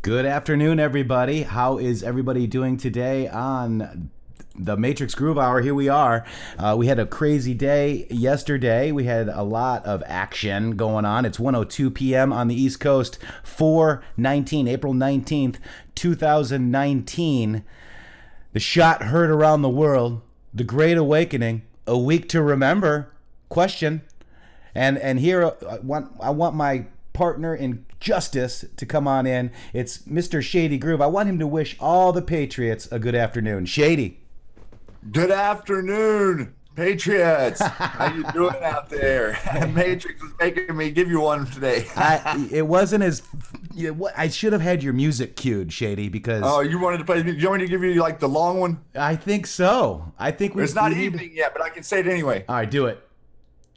Good afternoon, everybody. How is everybody doing today on the Matrixxx Groove Hour? Here we are. We had a crazy day yesterday. We had a lot of action going on. It's 1:02 p.m. on the East Coast, April 19th, 2019. The shot heard around the world. The Great Awakening. A week to remember. Question. And here I want my partner in justice to come on in. It's Mr. Shady Groove. I want him to wish all the Patriots a good afternoon. Shady. Good afternoon, Patriots. How you doing out there? Matrixxx was making me give you one today. It wasn't as... I should have had your music cued, Shady, because... Oh, you wanted to play... You want me to give you like the long one? I think so. I think it's not evening yet, but I can say it anyway. All right, do it.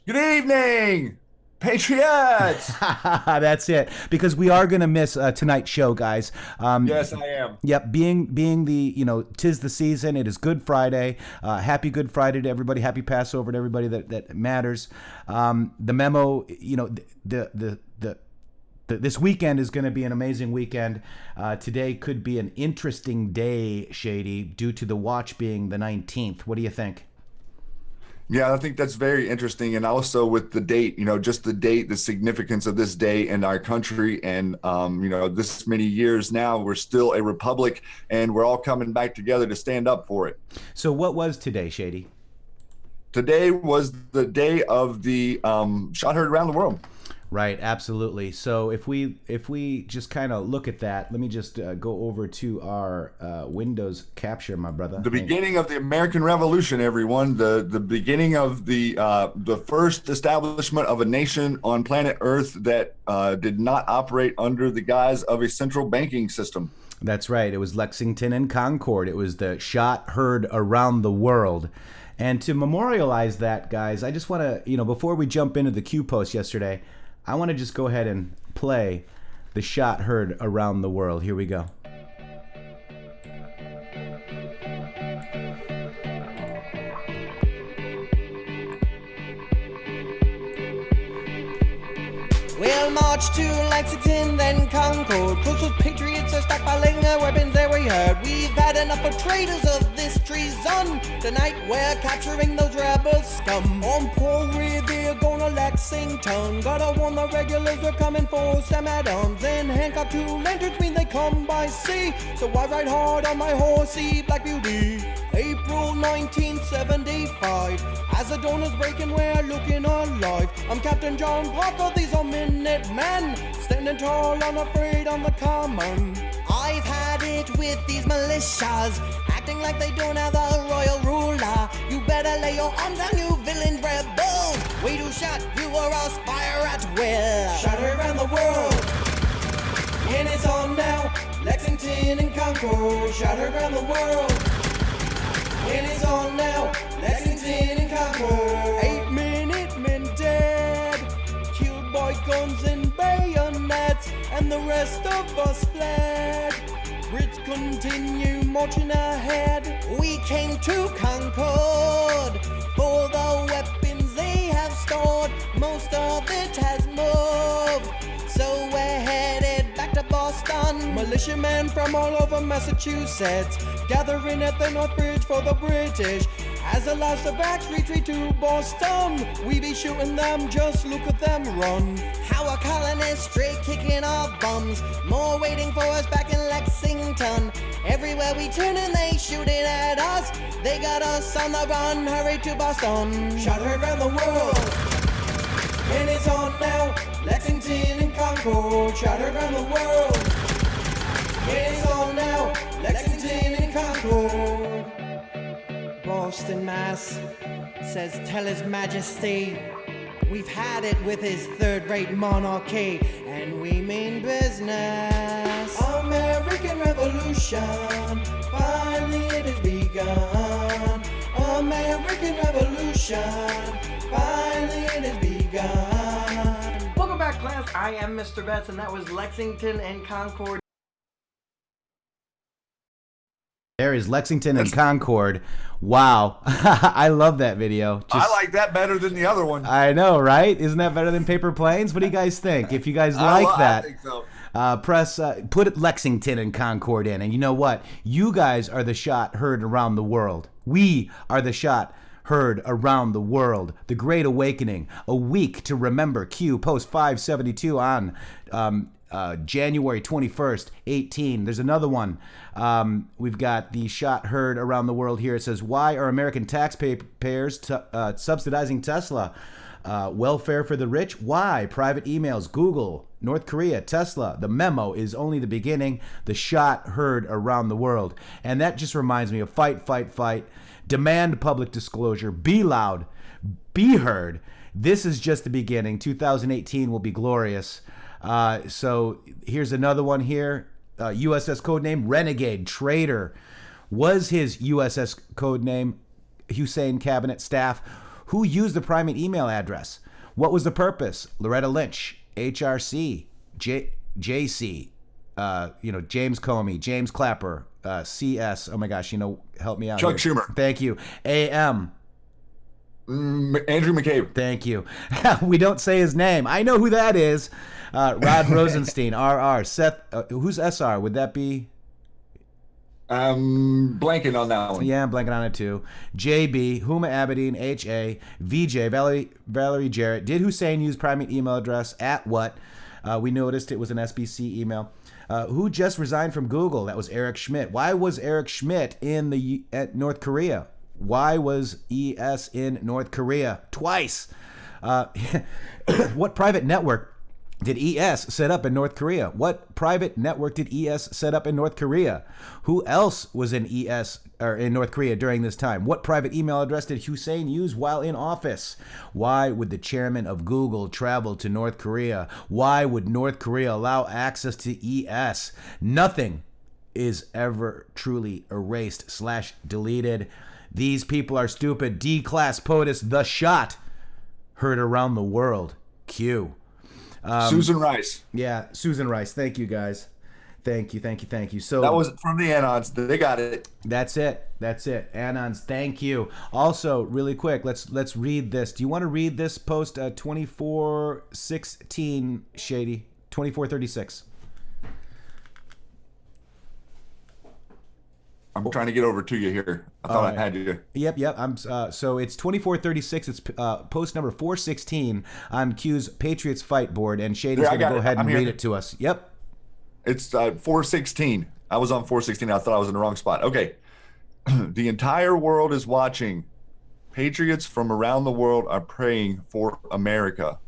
Good evening, Patriots. That's it, because we are going to miss tonight's show, guys. Yes, I am. Yep, being the, 'tis the season. It is Good Friday. Happy Good Friday to everybody. Happy Passover to everybody that matters. The memo, this weekend is going to be an amazing weekend. Today could be an interesting day, Shady, due to the watch being the 19th. What do you think? Yeah, I think that's very interesting. And also with the date, just the date, the significance of this day in our country. And, this many years now, we're still a republic and we're all coming back together to stand up for it. So what was today, Shady? Today was the day of the shot heard around the world. Right, absolutely. So if we just kind of look at that, let me just go over to our Windows capture, my brother. The beginning of the American Revolution, everyone. The beginning of the first establishment of a nation on planet Earth that did not operate under the guise of a central banking system. That's right. It was Lexington and Concord. It was the shot heard around the world. And to memorialize that, guys, I just want to, before we jump into the Q post yesterday, I want to just go ahead and play the shot heard around the world. Here we go. We'll march to Lexington, then Concord. Close with Patriots are stockpiling our weapons there we heard. We've had enough of traitors of this treason. Tonight we're capturing those rebel scum. On Paul Revere, going to Lexington. Gotta warn the regulars are coming for Sam Adams. And handcuffed to lanterns mean they come by sea. So I ride hard on my horsey, Black Beauty. April 1975. As the dawn is breaking, we're looking alive. I'm Captain John Parker, these are Minutemen. Standing tall, unafraid on the common. I've had it with these militias, acting like they don't have the royal ruler. You better lay your arms down, you villain rebels. We do shot, you or us, fire at will. Shot around the world, and it's on now. Lexington and Concord, shot around the world. And it's on now, Lexington and Concord. 8-minute men dead, killed by guns and bayonets, and the rest of us fled. Brits continue marching ahead. We came to Concord for the weapons they have stored. Most of it has moved, so we're headed back to Boston. Militiamen from all over Massachusetts gathering at the North Bridge for the British. As the last of backs retreat to Boston, we be shooting them, just look at them run. How our colonists straight kicking our bums, more waiting for us back in Lexington. Everywhere we turn and they shooting at us, they got us on the run, hurry to Boston. Shot heard around the world, and it's on now, Lexington and Concord. Shot heard around the world, and it's on now, Lexington and Concord. Boston, Mass. Says, tell His Majesty, we've had it with his third-rate monarchy, and we mean business. American Revolution, finally it has begun. American Revolution, finally it has begun. Welcome back, class. I am Mr. Betts, and that was Lexington and Concord. There is Lexington and Concord. Wow. I love that video. I like that better than the other one. I know, right? Isn't that better than Paper Planes? What do you guys think? If you guys like that. I think so. Put Lexington and Concord in, and you know what? You guys are the shot heard around the world. We are the shot heard around the world. The Great Awakening, a week to remember. Q post 572 on January 21st, 18. There's another one. We've got the shot heard around the world here. It says, why are American taxpayers subsidizing Tesla? Welfare for the rich? Why? Private emails, Google, North Korea, Tesla. The memo is only the beginning. The shot heard around the world. And that just reminds me of fight, fight, fight. Demand public disclosure. Be loud. Be heard. This is just the beginning. 2018 will be glorious. So here's another one here. USS codename Renegade Traitor. Was his USS codename Hussein cabinet staff? Who used the private email address? What was the purpose? Loretta Lynch, HRC, JC, James Comey, James Clapper, CS. Oh my gosh, help me out. Chuck here. Schumer. Thank you. AM. Andrew McCabe. Thank you. We don't say his name. I know who that is. Rod Rosenstein, RR. Seth, who's SR? Would that be? Blanking on that one. Yeah, I'm blanking on it too. JB, Huma Abedin, HA, VJ, Valerie Jarrett. Did Hussein use private email address at what? We noticed it was an SBC email. Who just resigned from Google? That was Eric Schmidt. Why was Eric Schmidt at North Korea? Why was ES in North Korea? Twice. What private network did ES set up in North Korea? What private network did ES set up in North Korea? Who else was in ES or in North Korea during this time? What private email address did Hussein use while in office? Why would the chairman of Google travel to North Korea? Why would North Korea allow access to ES? Nothing is ever truly erased / deleted. These people are stupid. D-class POTUS, the shot heard around the world. Q. Susan Rice. Yeah, Susan Rice. Thank you, guys. Thank you. So that was from the Anons. They got it. That's it. Anons, thank you. Also, really quick, let's read this. Do you want to read this post 2416, Shady? 2436. I'm trying to get over to you here. I thought I had you. Yep. So it's 2436. It's post number 416 on Q's Patriots fight board, and Shady's going to go ahead and read it to us. Yep. It's 416. I was on 416. I thought I was in the wrong spot. Okay. The entire world is watching. Patriots from around the world are praying for America.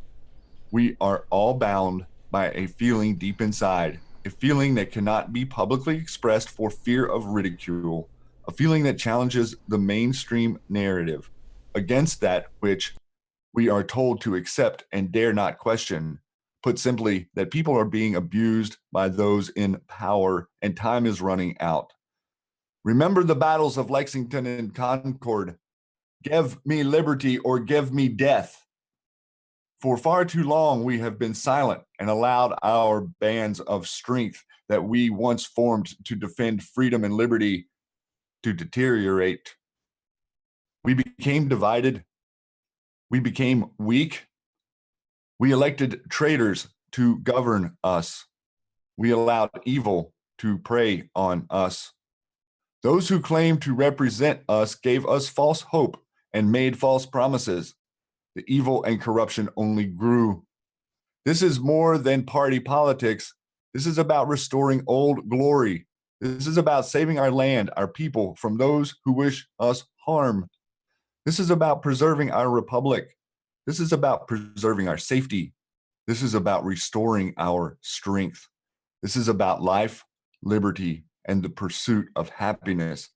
We are all bound by a feeling deep inside. A feeling that cannot be publicly expressed for fear of ridicule, a feeling that challenges the mainstream narrative against that which we are told to accept and dare not question. Put simply, that people are being abused by those in power and time is running out. Remember the battles of Lexington and Concord. Give me liberty or give me death. For far too long, we have been silent and allowed our bands of strength that we once formed to defend freedom and liberty to deteriorate. We became divided. We became weak. We elected traitors to govern us. We allowed evil to prey on us. Those who claimed to represent us gave us false hope and made false promises. The evil and corruption only grew. This is more than party politics. This is about restoring old glory. This is about saving our land, our people, from those who wish us harm. This is about preserving our republic. This is about preserving our safety. This is about restoring our strength. This is about life, liberty, and the pursuit of happiness.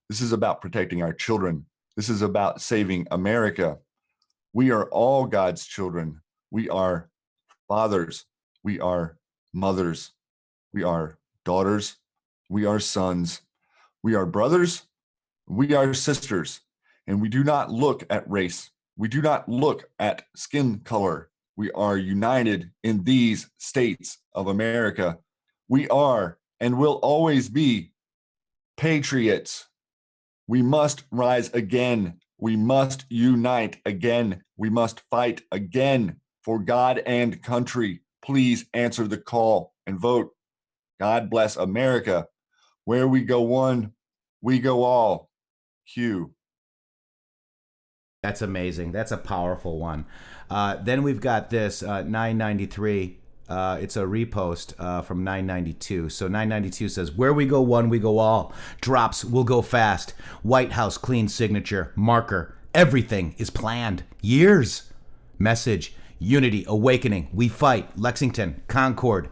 This is about protecting our children. This is about saving America. We are all God's children. We are fathers. We are mothers. We are daughters. We are sons. We are brothers. We are sisters. And we do not look at race. We do not look at skin color. We are united in these states of America. We are and will always be patriots. We must rise again. We must unite again. We must fight again for God and country. Please answer the call and vote. God bless America. Where we go one, we go all. Q. That's amazing. That's a powerful one. Then we've got this 993. It's a repost from 992. So 992 says, where we go one, we go all. Drops will go fast. White House clean signature. Marker. Everything is planned. Years. Message. Unity. Awakening. We fight. Lexington. Concord.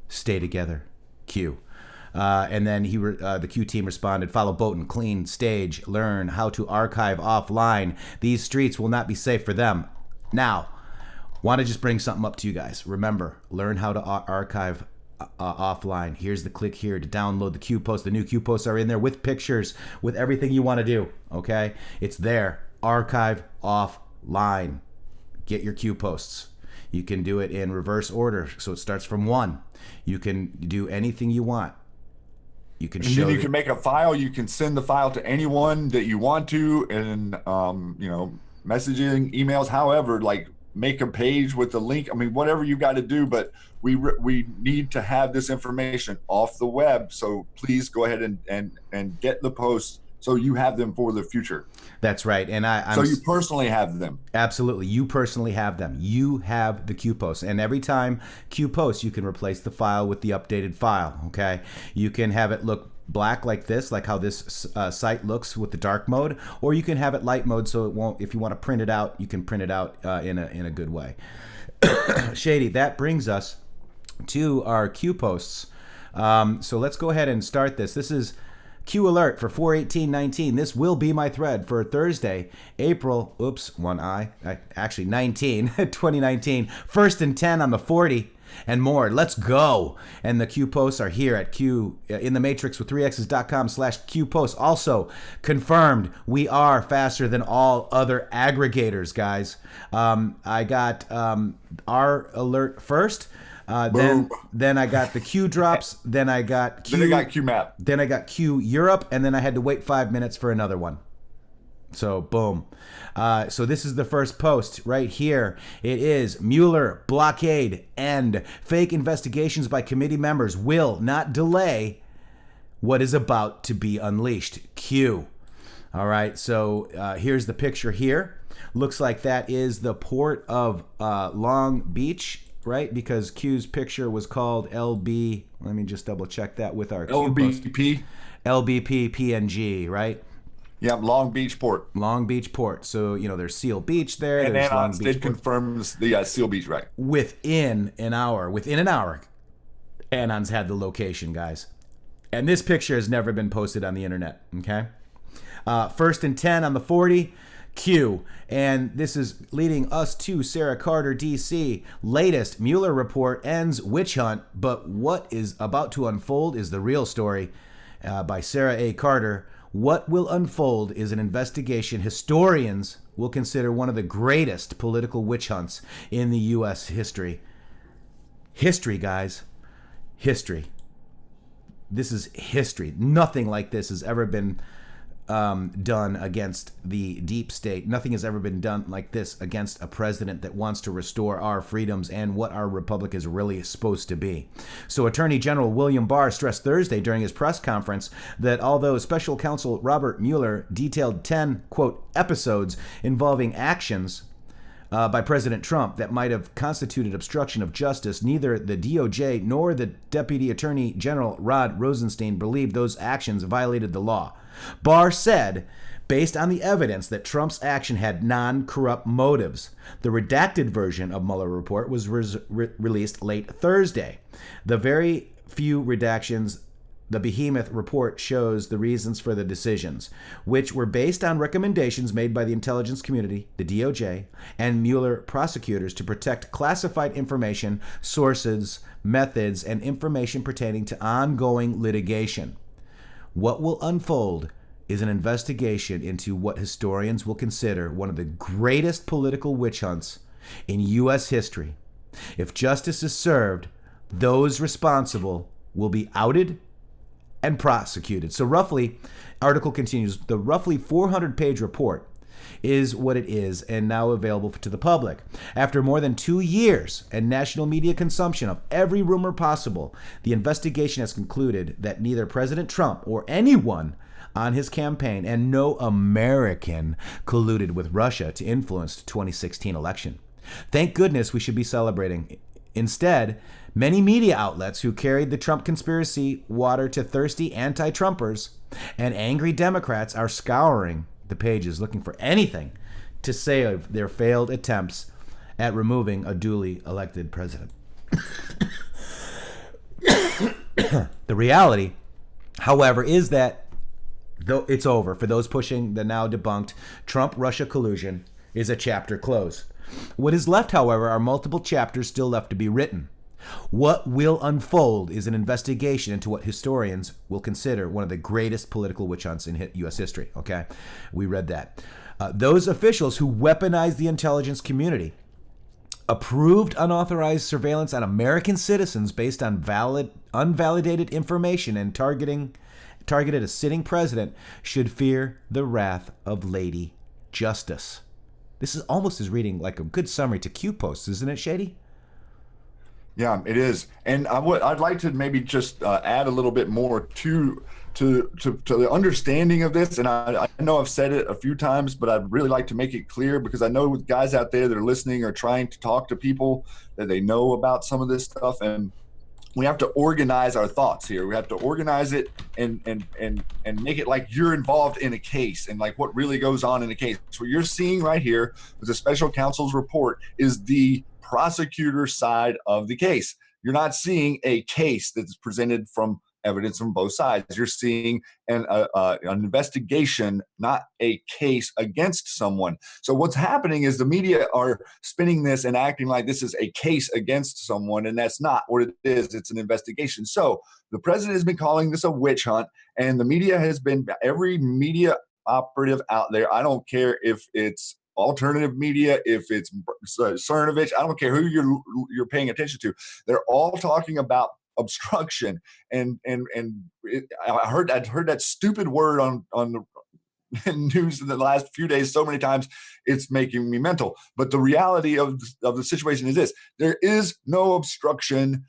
Stay together. Q. And then the Q team responded, follow Bolton, clean stage, learn how to archive offline. These streets will not be safe for them. Now, want to just bring something up to you guys. Remember, learn how to archive offline. Here's the click here to download the Q post. The new Q posts are in there with pictures, with everything you want to do. Okay? It's there. Archive offline. Get your Q posts. You can do it in reverse order, so it starts from 1. You can do anything you want. You can then you can make a file. You can send the file to anyone that you want to, and messaging, emails, however, like make a page with the link. I mean, whatever you got to do, but we need to have this information off the web. So please go ahead and get the posts so you have them for the future. That's right. And so you personally have them. Absolutely. You personally have them. You have the Q posts. And every time Q posts, you can replace the file with the updated file. Okay. You can have it look black like this, like how this site looks with the dark mode, or you can have it light mode so it won't, if you want to print it out, you can print it out in a good way. Shady, that brings us to our Q posts. So let's go ahead and start this. This is Q alert for 4/18/19. This will be my thread for Thursday, April, 19, 2019. First and 10 on the 40 and more. Let's go. And the Q posts are here at Q in the Matrix with 3x's.com/Q posts. Also confirmed, we are faster than all other aggregators, guys. I got our alert first. Then I got the Q drops. Then I got Q. Then I got Q map. Then I got Q Europe, and then I had to wait 5 minutes for another one. So boom. So this is the first post right here. It is Mueller blockade end. Fake investigations by committee members will not delay what is about to be unleashed. Q. All right. So here's the picture here. Looks like that is the port of Long Beach. Right, because Q's picture was called LB. Let me just double check that with our LBP. LBP PNG, right? Yeah, Long Beach Port. Long Beach Port. So there's Seal Beach there. And there's Long Beach confirms the Seal Beach, right? Within an hour, Anon's had the location, guys. And this picture has never been posted on the internet. Okay. First and 10 on the 40. Q. And this is leading us to Sarah Carter, D.C. Latest Mueller report ends witch hunt, but what is about to unfold is the real story. By Sarah A. Carter. What will unfold is an investigation historians will consider one of the greatest political witch hunts in the U.S. history. History, guys. History. This is history. Nothing like this has ever been done against the deep state. Nothing has ever been done like this against a president that wants to restore our freedoms and what our republic is really supposed to be. So Attorney General William Barr stressed Thursday during his press conference that although Special Counsel Robert Mueller detailed 10, quote, episodes involving actions by President Trump that might have constituted obstruction of justice, neither the DOJ nor the Deputy Attorney General Rod Rosenstein believed those actions violated the law. Barr said, based on the evidence that Trump's action had non-corrupt motives. The redacted version of Mueller report was released late Thursday. The very few redactions the behemoth report shows the reasons for the decisions, which were based on recommendations made by the intelligence community, the DOJ, and Mueller prosecutors to protect classified information, sources, methods, and information pertaining to ongoing litigation. What will unfold is an investigation into what historians will consider one of the greatest political witch hunts in U.S. history. If justice is served, those responsible will be outed and prosecuted. So article continues, the roughly 400-page report is what it is and now available to the public. After more than 2 years and national media consumption of every rumor possible, the investigation has concluded that neither President Trump or anyone on his campaign and no American colluded with Russia to influence the 2016 election. Thank goodness we should be celebrating. Instead, many media outlets who carried the Trump conspiracy water to thirsty anti-Trumpers and angry Democrats are scouring the pages looking for anything to say of their failed attempts at removing a duly elected president. The reality, however, is that though it's over for those pushing the now debunked Trump-Russia collusion is a chapter closed. What is left, however, are multiple chapters still left to be written. What will unfold is an investigation into what historians will consider one of the greatest political witch hunts in U.S. history. Okay, we read that. Those officials who weaponized the intelligence community, approved unauthorized surveillance on American citizens based on unvalidated information, and targeted a sitting president should fear the wrath of Lady Justice. This is almost as reading like a good summary to Q posts, isn't it, Shady? Yeah, it is. And I'd like to maybe just add a little bit more to the understanding of this. And I know I've said it a few times, but I'd really like to make it clear, because I know guys out there that are listening are trying to talk to people that they know about some of this stuff. And we have to organize our thoughts here. We have to organize it and make it like you're involved in a case and like what really goes on in a case. So what you're seeing right here with the special counsel's report is the prosecutor side of the case. You're not seeing a case that's presented from evidence from both sides. You're seeing an investigation, not a case against someone. So what's happening is the media are spinning this and acting like this is a case against someone, and that's not what it is. It's an investigation. So the president has been calling this a witch hunt, and the media has been, every media operative out there, I don't care if it's alternative media, if it's Cernovich, I don't care who you're paying attention to. They're all talking about obstruction, and I heard that stupid word on the news in the last few days so many times, it's making me mental. But the reality of the situation is this: there is no obstruction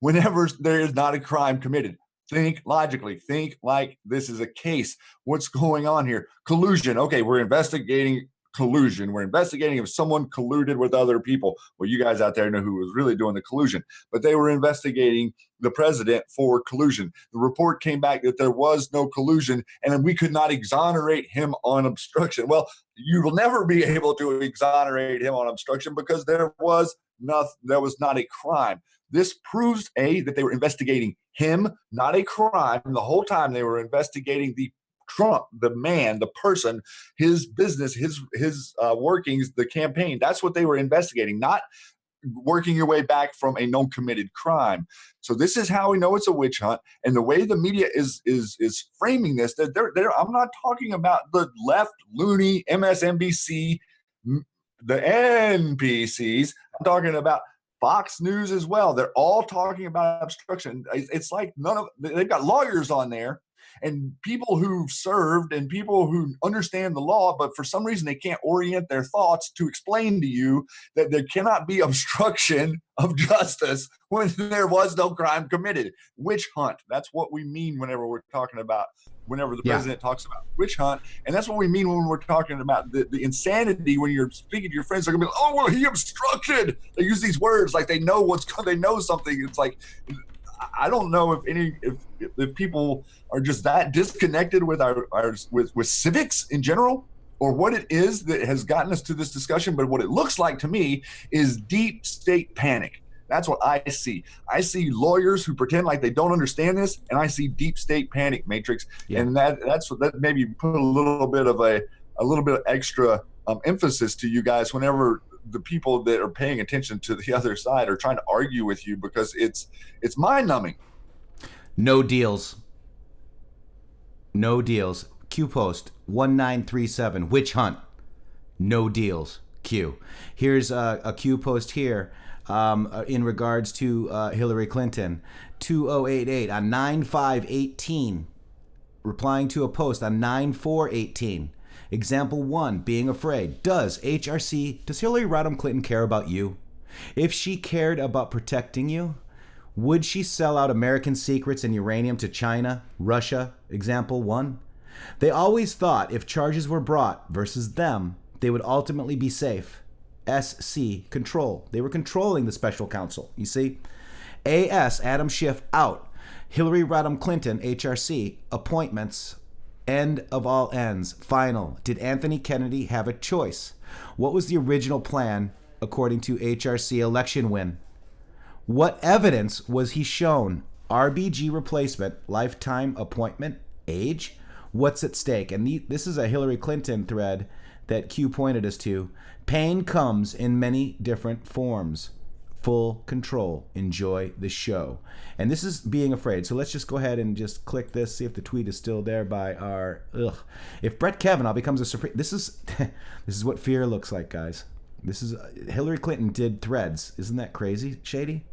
whenever there is not a crime committed. Think logically. Think like this is a case. What's going on here? Collusion. Okay, we're investigating collusion. We're investigating if someone colluded with other people. Well, you guys out there know who was really doing the collusion, but they were investigating the president for collusion. The report came back that there was no collusion, and we could not exonerate him on obstruction. Well, you will never be able to exonerate him on obstruction because there was not a crime. This proves that they were investigating him, not a crime. The whole time they were investigating the Trump, the man, the person, his business, his workings, the campaign. That's what they were investigating, not working your way back from a known committed crime. So this is how we know it's a witch hunt. And the way the media is framing this, I'm not talking about the left, loony, MSNBC, the NPCs. I'm talking about Fox News as well. They're all talking about obstruction. It's like they've got lawyers on there and people who've served and people who understand the law, but for some reason they can't orient their thoughts to explain to you that there cannot be obstruction of justice when there was no crime committed. Witch hunt. That's what we mean whenever the president talks about witch hunt. And that's what we mean when we're talking about the insanity. When you're speaking to your friends, they're gonna be like, oh, well, he obstructed. They use these words like they know they know something. It's like, I don't know if people are just that disconnected with with civics in general, or what it is that has gotten us to this discussion. But what it looks like to me is deep state panic. That's what I see. I see lawyers who pretend like they don't understand this, and I see deep state panic, Matrixxx. Yeah. And that's what that maybe put a little bit of extra emphasis to you guys whenever the people that are paying attention to the other side are trying to argue with you, because it's mind-numbing. No deals. Q post 1937 witch hunt. No deals. Q. Here's a Q post here in regards to Hillary Clinton. 2088 on 9/5/18, replying to a post on 9/4/18. Example 1, being afraid. Does Hillary Rodham Clinton care about you? If she cared about protecting you, would she sell out American secrets and uranium to China, Russia? Example 1. They always thought if charges were brought versus them, they would ultimately be safe. SC, control. They were controlling the special counsel, you see? AS, Adam Schiff, out. Hillary Rodham Clinton, HRC, appointments. End of all ends. Final. Did Anthony Kennedy have a choice? What was the original plan according to HRC election win? What evidence was he shown? RBG replacement, lifetime appointment, age? What's at stake? And this is a Hillary Clinton thread that Q pointed us to. Pain comes in many different forms. Full control. Enjoy the show. And this is being afraid. So let's just go ahead and just click this, see if the tweet is still there by our... If Brett Kavanaugh becomes a Supreme... This is what fear looks like, guys. This is... Hillary Clinton did threads. Isn't that crazy, Shady?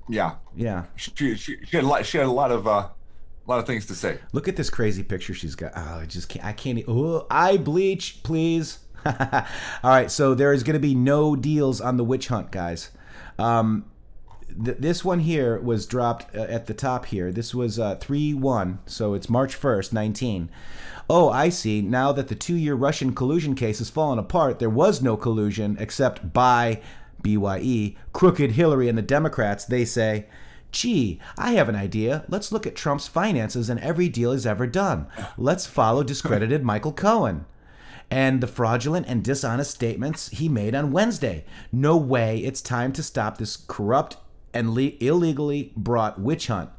Yeah. Yeah. She had a lot of things to say. Look at this crazy picture she's got. Oh, I can't. Oh, eye bleach, please. All right, so there is going to be no deals on the witch hunt, guys. This one here was dropped at the top here. This was 3/1, so it's March 1st, 19. Oh, I see. Now that the 2-year Russian collusion case has fallen apart, there was no collusion except by BYE, crooked Hillary and the Democrats. They say, gee, I have an idea. Let's look at Trump's finances and every deal he's ever done. Let's follow discredited Michael Cohen and the fraudulent and dishonest statements he made on Wednesday. No way. It's time to stop this corrupt and illegally brought witch hunt.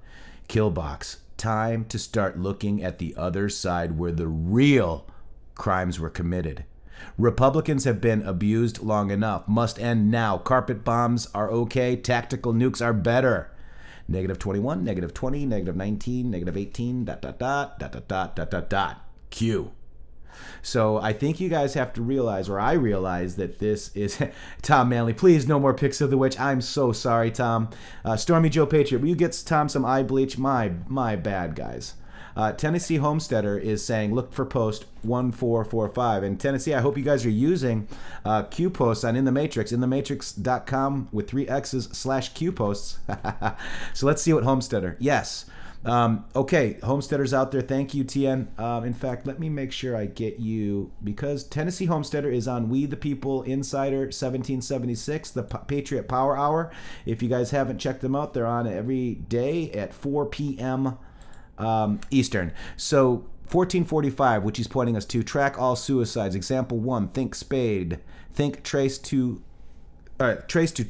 Killbox. Time to start looking at the other side where the real crimes were committed. Republicans have been abused long enough. Must end now. Carpet bombs are okay. Tactical nukes are better. -21, -20, -19, -18, ... Q. So I think you guys have to realize, or I realize, that this is... Tom Manley, please, no more pics of the witch. I'm so sorry, Tom. Stormy Joe Patriot, will you get Tom some eye bleach? My bad, guys. Tennessee Homesteader is saying, look for post 1445. And Tennessee, I hope you guys are using Q posts on intheMatrixxx, intheMatrixx.com with 3 X's /Q posts. So let's see what Homesteader. Yes. Okay, Homesteaders out there, thank you, TN. In fact, let me make sure I get you, because Tennessee Homesteader is on We the People Insider 1776, the Patriot Power Hour. If you guys haven't checked them out, they're on every day at 4 p.m. Eastern. So 1445, which he's pointing us to, track all suicides. Example 1, think Spade. Think trace to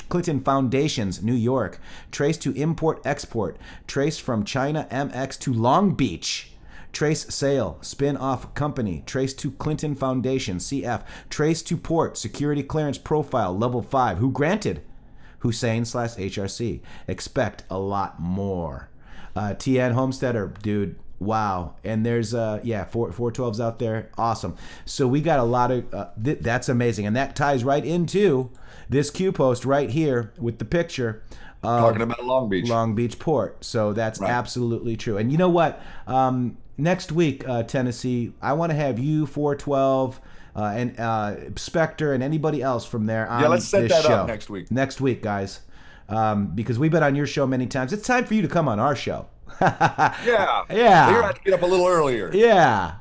Clinton Foundations, New York. Trace to import-export. Trace from China MX to Long Beach. Trace sale, spin-off company. Trace to Clinton Foundation, CF. Trace to port, security clearance profile, level 5. Who granted? Hussein/HRC. Expect a lot more. TN Homesteader, dude, wow. And there's 412s out there. Awesome. So we got a lot of that's amazing, and that ties right into this Q post right here with the picture talking about Long Beach port. So that's right. Absolutely true. And you know what, next week, Tennessee, I want to have you, 412 and Spectre and anybody else from there on let's set this that show up next week, guys. Because we've been on your show many times. It's time for you to come on our show. Yeah. Yeah. You're going to have to get up a little earlier. Yeah.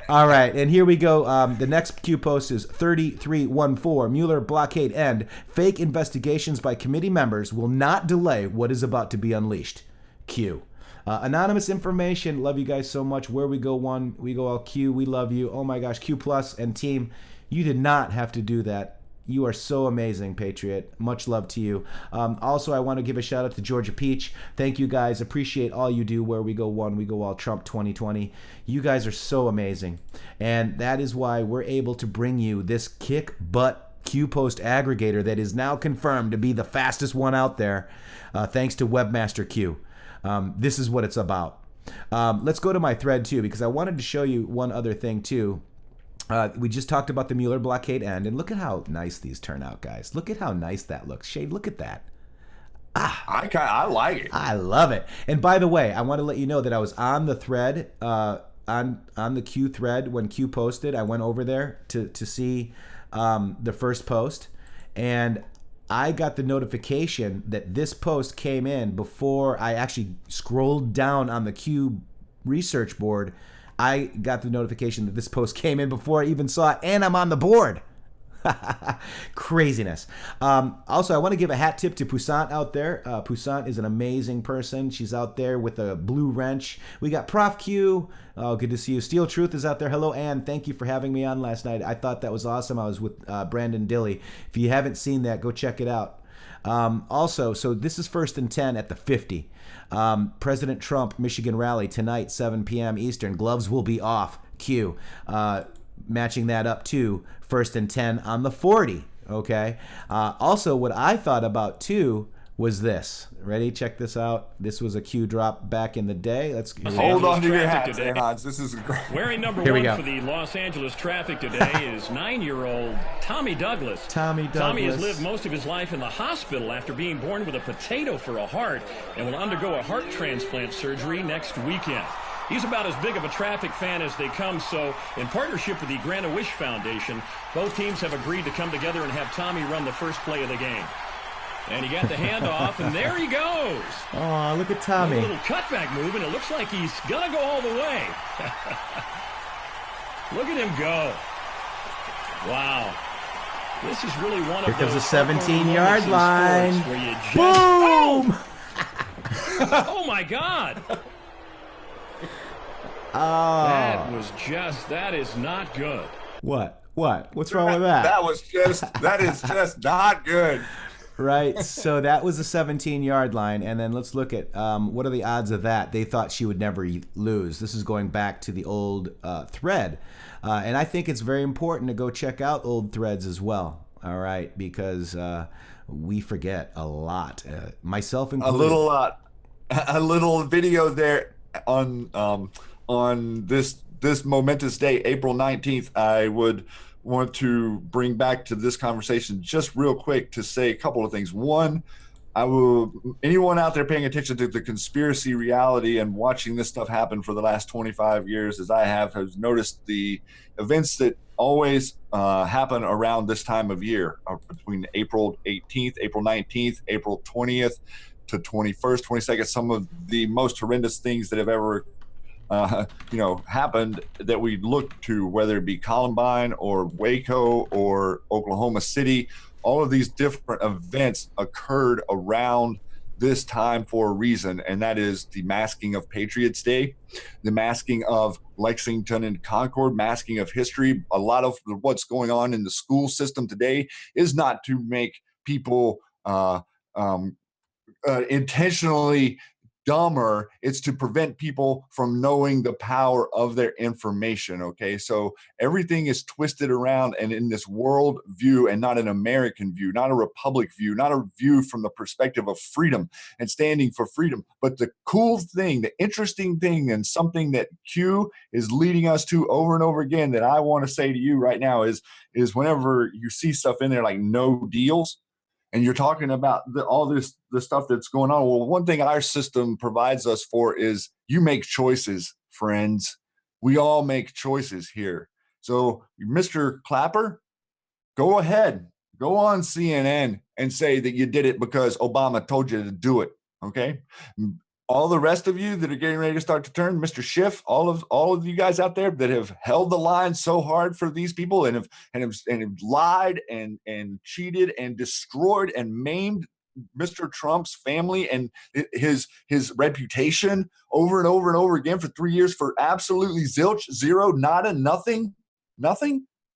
All right. And here we go. The next Q post is 3314. Mueller blockade end. Fake investigations by committee members will not delay what is about to be unleashed. Q. Anonymous information. Love you guys so much. Where we go one, we go all Q. We love you. Oh my gosh. Q Plus and team. You did not have to do that. You are so amazing, Patriot. Much love to you. Also, I want to give a shout out to Georgia Peach. Thank you, guys. Appreciate all you do. Where we go one, we go all Trump 2020. You guys are so amazing. And that is why we're able to bring you this kick butt Q post aggregator that is now confirmed to be the fastest one out there, thanks to Webmaster Q. This is what it's about. Let's go to my thread, too, because I wanted to show you one other thing, too. We just talked about the Mueller blockade end, and look at how nice these turn out, guys. Look at how nice that looks. Shade, look at that. I like it. I love it. And by the way, I want to let you know that I was on the thread on the Q thread when Q posted. I went over there to see the first post, and I got the notification that this post came in before I actually scrolled down on the Q research board. I got the notification that this post came in before I even saw it, and I'm on the board. Craziness. Also, I want to give a hat tip to Poussant out there. Poussant is an amazing person. She's out there with a blue wrench. We got Prof Q. Oh, good to see you. Steel Truth is out there. Hello, Ann. Thank you for having me on last night. I thought that was awesome. I was with Brandon Dilly. If you haven't seen that, go check it out. Also, so this is 1st and 10 at the 50. President Trump, Michigan rally tonight, 7 p.m. Eastern. Gloves will be off. Q. Matching that up to 1st and 10 on the 40. Okay. Also, what I thought about too was this. Ready? Check this out. This was a Q drop back in the day. Let's hold on to your hat, Hans. This is great. Wearing number one for the Los Angeles traffic today is 9-year-old Tommy Douglas. Tommy has lived most of his life in the hospital after being born with a potato for a heart and will undergo a heart transplant surgery next weekend. He's about as big of a traffic fan as they come, so in partnership with the Grant-A-Wish Foundation, both teams have agreed to come together and have Tommy run the first play of the game. And he got the handoff, and there he goes. Oh, look at Tommy. A little cutback move, and it looks like he's going to go all the way. Look at him go. Wow. This is really one of those 17-yard line. Where you just, boom! Oh, my God. Oh. That is not good. What? What's wrong with that? That is just not good. Right. So that was a 17-yard line. And then let's look at what are the odds of that? They thought she would never lose. This is going back to the old thread. And I think it's very important to go check out old threads as well. All right. Because we forget a lot, myself included. A little video there on this momentous day, April 19th, I would want to bring back to this conversation just real quick to say a couple of things. One, anyone out there paying attention to the conspiracy reality and watching this stuff happen for the last 25 years, as I have, has noticed the events that always happen around this time of year, between April 18th, April 19th, April 20th to 21st, 22nd, some of the most horrendous things that have ever happened that we look to, whether it be Columbine or Waco or Oklahoma City. All of these different events occurred around this time for a reason, and that is the masking of Patriots Day, the masking of Lexington and Concord, masking of history. A lot of what's going on in the school system today is not to make people intentionally dumber. It's to prevent people from knowing the power of their information. Okay, so everything is twisted around and in this world view, and not an American view, not a republic view, not a view from the perspective of freedom and standing for freedom. But the cool thing, the interesting thing, and something that Q is leading us to over and over again that I want to say to you right now is whenever you see stuff in there like no deals, and you're talking about the stuff that's going on. Well, one thing our system provides us for is you make choices, friends. We all make choices here. So, Mr. Clapper, go ahead. Go on CNN and say that you did it because Obama told you to do it, okay? All the rest of you that are getting ready to start to turn, Mr. Schiff, all of you guys out there that have held the line so hard for these people and have lied and cheated and destroyed and maimed Mr. Trump's family and his reputation over and over and over again for 3 years for absolutely zilch, zero, nada, nothing,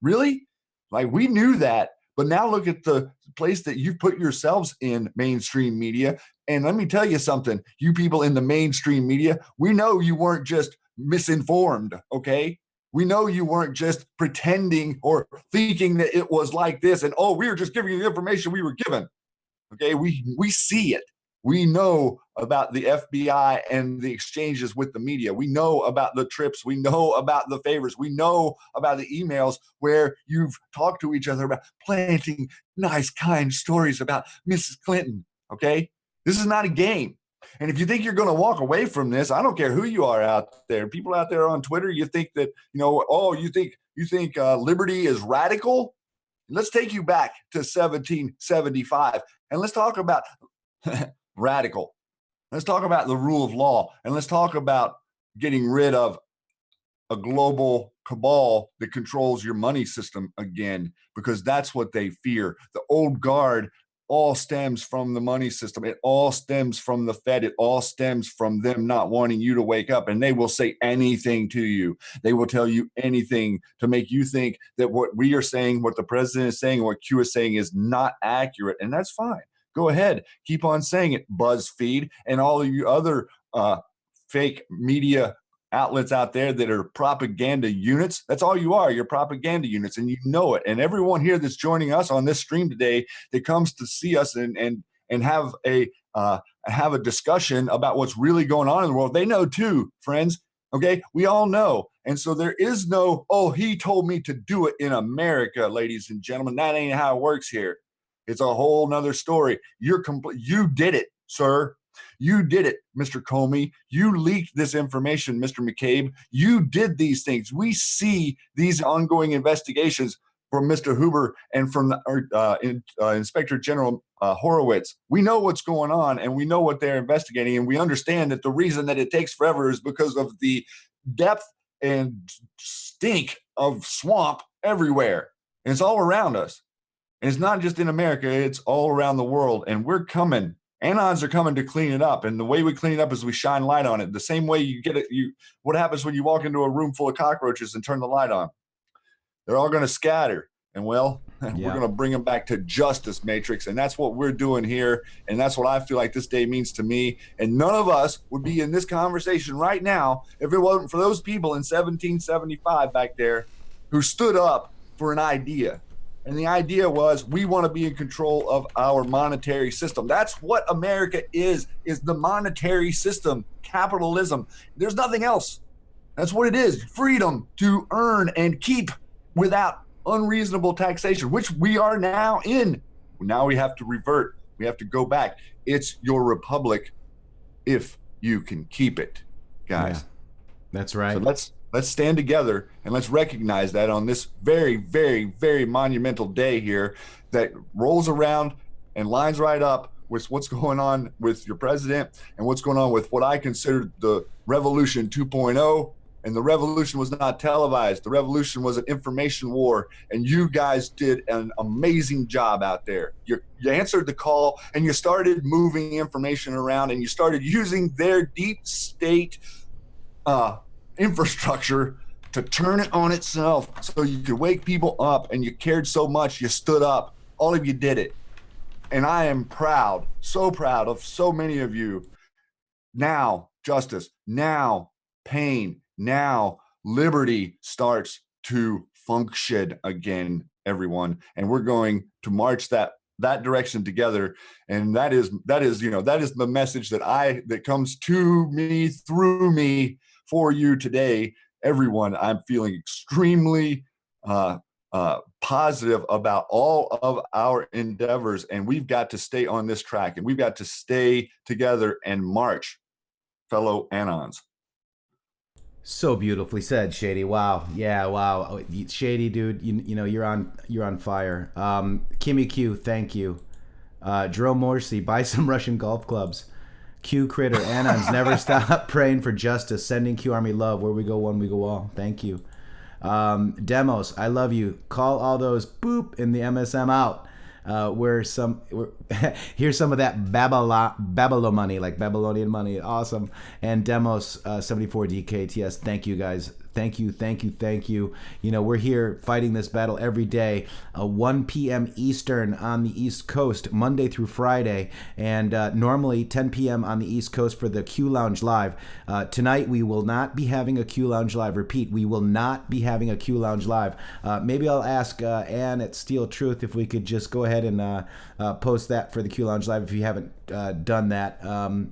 really? Like, we knew that. But now look at the place that you've put yourselves in, mainstream media. And let me tell you something, you people in the mainstream media, we know you weren't just misinformed, okay? We know you weren't just pretending or thinking that it was like this and, we were just giving you the information we were given, okay? We see it. We know about the FBI and the exchanges with the media. We know about the trips. We know about the favors. We know about the emails where you've talked to each other about planting nice, kind stories about Mrs. Clinton, okay? This is not a game. And if you think you're going to walk away from this, I don't care who you are out there. People out there on Twitter, you think that, you think liberty is radical. Let's take you back to 1775 and let's talk about radical. Let's talk about the rule of law, and let's talk about getting rid of a global cabal that controls your money system again, because that's what they fear. The old guard all stems from the money system. It all stems from the Fed. It all stems from them not wanting you to wake up, and they will say anything to you. They will tell you anything to make you think that what we are saying, what the president is saying, what Q is saying is not accurate, and that's fine. Go ahead. Keep on saying it, BuzzFeed, and all of you other fake media outlets out there that are propaganda units. That's all you are. You're propaganda units, and you know it. And everyone here that's joining us on this stream today that comes to see us and have a discussion about what's really going on in the world, they know too, friends. Okay, we all know. And so there is no, oh, he told me to do it in America, ladies and gentlemen. That ain't how it works here. It's a whole nother story. You did it, sir. You did it, Mr. Comey. You leaked this information, Mr. McCabe. You did these things. We see these ongoing investigations from Mr. Huber and from Inspector General Horowitz. We know what's going on, and we know what they're investigating, and we understand that the reason that it takes forever is because of the depth and stink of swamp everywhere. And it's all around us. And it's not just in America, it's all around the world. And we're coming. Anons are coming to clean it up. And the way we clean it up is we shine light on it. The same way you get it. What happens when you walk into a room full of cockroaches and turn the light on? They're all going to scatter. And we're going to bring them back to justice, Matrixxx. And that's what we're doing here. And that's what I feel like this day means to me. And none of us would be in this conversation right now if it wasn't for those people in 1775 back there who stood up for an idea. And the idea was, we want to be in control of our monetary system. That's what America is the monetary system, capitalism. There's nothing else. That's what it is. Freedom to earn and keep without unreasonable taxation, which we are now in. Now we have to revert. We have to go back. It's your republic if you can keep it, guys. Yeah, that's right. So let's stand together and let's recognize that on this very, very, very monumental day here that rolls around and lines right up with what's going on with your president and what's going on with what I consider the Revolution 2.0. And the revolution was not televised. The revolution was an information war. And you guys did an amazing job out there. You answered the call and you started moving information around and you started using their deep state infrastructure to turn it on itself so you could wake people up, and you cared so much you stood up. All of you did it. And I am proud, so proud of so many of you. Now justice, now pain, now liberty starts to function again, everyone. And we're going to march that direction together. And that is the message that comes to me through me for you today, everyone. I'm feeling extremely positive about all of our endeavors, and we've got to stay on this track, and we've got to stay together and march, fellow Anons. So beautifully said, Shady. Wow. Yeah, wow. Shady, dude, you know, you're on fire. Kimmy Q, thank you. Jerome Morrissey, buy some Russian golf clubs. Q Critter, Anons, never stop praying for justice. Sending Q Army love. Where we go one, we go all. Thank you. Demos, I love you. Call all those boop in the MSM out. Here's some of that Babylon money, like Babylonian money. Awesome. And Demos 74 DKTS. Thank you guys. Thank you. You know, we're here fighting this battle every day, 1 p.m. Eastern on the East Coast, Monday through Friday, and normally 10 p.m. on the East Coast for the Q Lounge Live. Tonight, we will not be having a Q Lounge Live. Repeat, we will not be having a Q Lounge Live. Maybe I'll ask Ann at Steel Truth if we could just go ahead and post that for the Q Lounge Live if you haven't done that.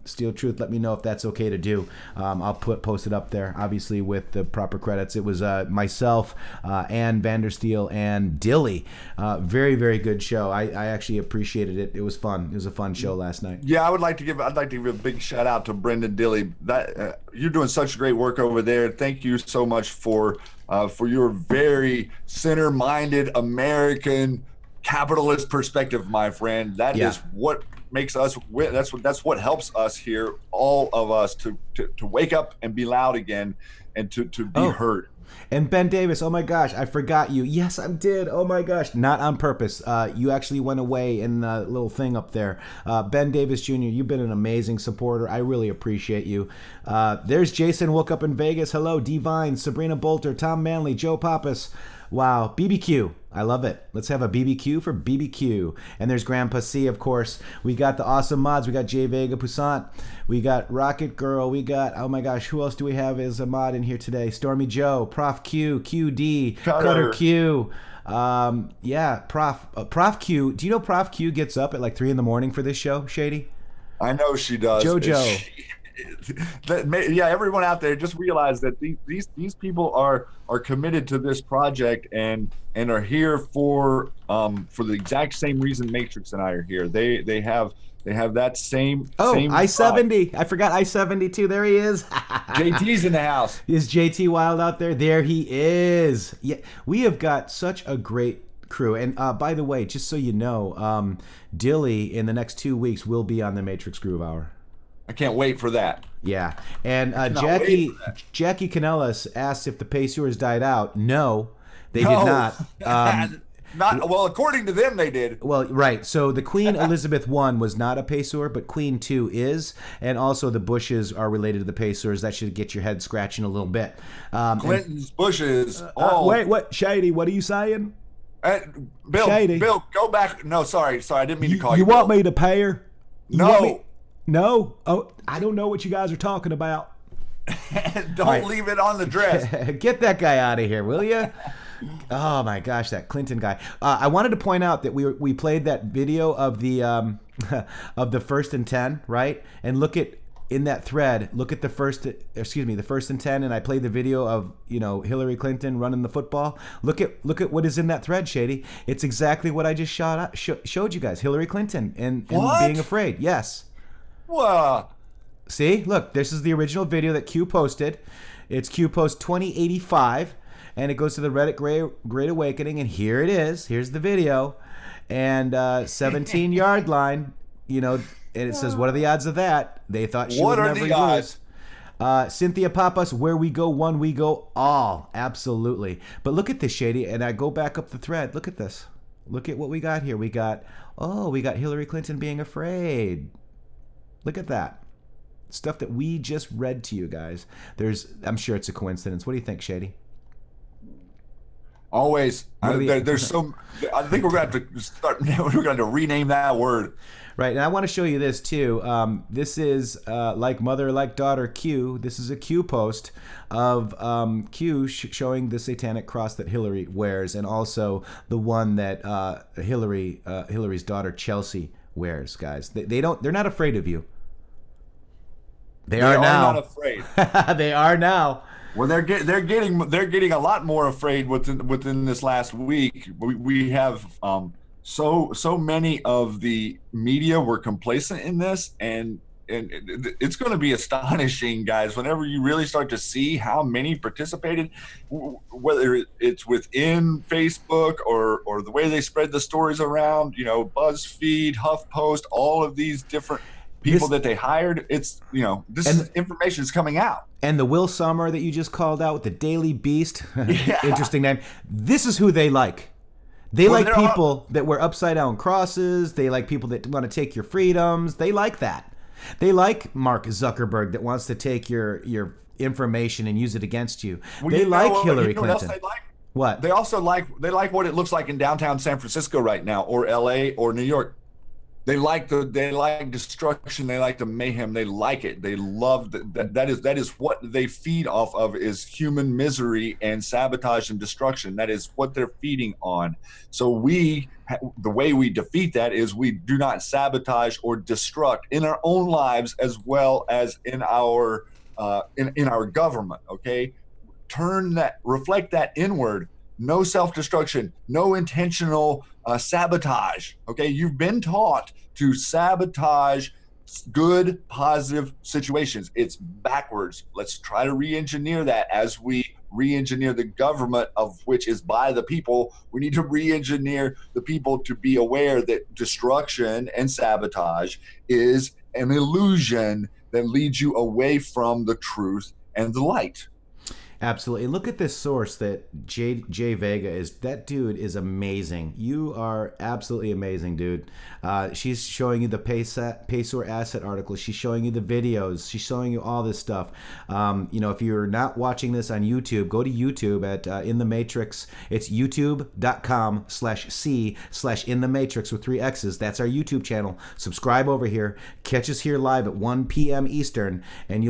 Steel Truth, let me know if that's okay to do. I'll post it up there, obviously with the proper credits. It was myself, Ann Vandersteel, and Dilly. Very, very good show. I actually appreciated it. It was fun. It was a fun show last night. Yeah, I'd like to give a big shout out to Brendan Dilly. That you're doing such great work over there. Thank you so much for your very center-minded American capitalist perspective, my friend. That is what makes us. That's what helps us here, all of us, to wake up and be loud again, and to be heard. And Ben Davis, oh my gosh, I forgot you. Yes, I did. Oh my gosh, not on purpose. You actually went away in the little thing up there. Ben Davis Jr., you've been an amazing supporter. I really appreciate you. There's Jason Woke Up in Vegas. Hello, Divine, Sabrina Bolter, Tom Manley, Joe Pappas. Wow, BBQ. I love it. Let's have a BBQ for BBQ. And there's Grandpa C, of course. We got the awesome mods. We got J Vega Poussant. We got Rocket Girl. We got, oh my gosh, who else do we have as a mod in here today? Stormy Joe, Prof Q, QD, Cutter Q. Prof Q. Do you know Prof Q gets up at like 3 a.m. for this show, Shady? I know she does. JoJo. Everyone out there, just realize that these people are committed to this project and are here for the exact same reason Matrixxx and I are here. They have that same. Same I-70. I forgot I-70 too. There he is. JT's in the house. Is JT Wild out there? There he is. Yeah, we have got such a great crew. And by the way, just so you know, Dilly in the next 2 weeks will be on the Matrixxx Groove Hour. I can't wait for that. Yeah. And Jackie Canellis asked if the Pacers died out. No, they did not. Well, according to them, they did. Well, right. So the Queen Elizabeth I was not a Pacer, but Queen II is. And also the Bushes are related to the Pacers. That should get your head scratching a little bit. Bushes. Wait, what? Shady, what are you saying? Bill, Shady. Bill, go back. No, sorry. I didn't mean to call you. You want me to pay her? No. No? Oh, I don't know what you guys are talking about. Don't leave it on the dress. Get that guy out of here, will you? Oh my gosh, that Clinton guy. I wanted to point out that we played that video of the of the 1st and 10, right? And look at in that thread. Look at the first and 10, and I played the video of Hillary Clinton running the football. Look at what is in that thread, Shady. It's exactly what I just showed you guys. Hillary Clinton and being afraid. Yes. What? See, look, this is the original video that Q posted. It's Q post 2085, and it goes to the Reddit Great Awakening, and here it is. Here's the video, and 17-yard line, and it says, what are the odds of that? They thought she would never lose. Cynthia Pappas, where we go one, we go all. Absolutely. But look at this, Shady, and I go back up the thread. Look at this. Look at what we got here. We got Hillary Clinton being afraid. Look at that. Stuff that we just read to you guys. I'm sure it's a coincidence. What do you think, Shady? Always. There's so. I think we're going to have to start. We're going to rename that word. Right, and I want to show you this too. This is like mother, like daughter Q. This is a Q post of Q showing the satanic cross that Hillary wears, and also the one that Hillary's daughter Chelsea wears. Guys, they're not afraid of you. They are now. Not afraid. They are now. Well, they're getting a lot more afraid within this last week. We have so many of the media were complacent in this, and it's going to be astonishing, guys, whenever you really start to see how many participated, whether it's within Facebook or the way they spread the stories around, BuzzFeed, HuffPost, all of these different people that they hired. It's information is coming out. And the Will Sommer that you just called out with the Daily Beast, interesting name. This is who they like. They like people that wear upside down crosses. They like people that want to take your freedoms. They like that. They like Mark Zuckerberg that wants to take your information and use it against you. They like Hillary Clinton. What? They also like what it looks like in downtown San Francisco right now, or LA, or New York. They like destruction. They like the mayhem. They like it. They love that is what they feed off of, is human misery and sabotage and destruction. That is what they're feeding on. So the way we defeat that is we do not sabotage or destruct in our own lives as well as in our in our government. Okay, reflect that inward. No self-destruction, no intentional sabotage. Okay, you've been taught to sabotage good, positive situations. It's backwards. Let's try to re-engineer that as we re-engineer the government, of which is by the people. We need to re-engineer the people to be aware that destruction and sabotage is an illusion that leads you away from the truth and the light. Absolutely. Look at this source that Jay Vega is. That dude is amazing. You are absolutely amazing, dude. She's showing you the Paysor asset articles. She's showing you the videos. She's showing you all this stuff. If you're not watching this on YouTube, go to YouTube at intheMatrixxx. It's youtube.com/c/intheMatrixxx with 3 X's. That's our YouTube channel. Subscribe over here. Catch us here live at 1 p.m. Eastern, and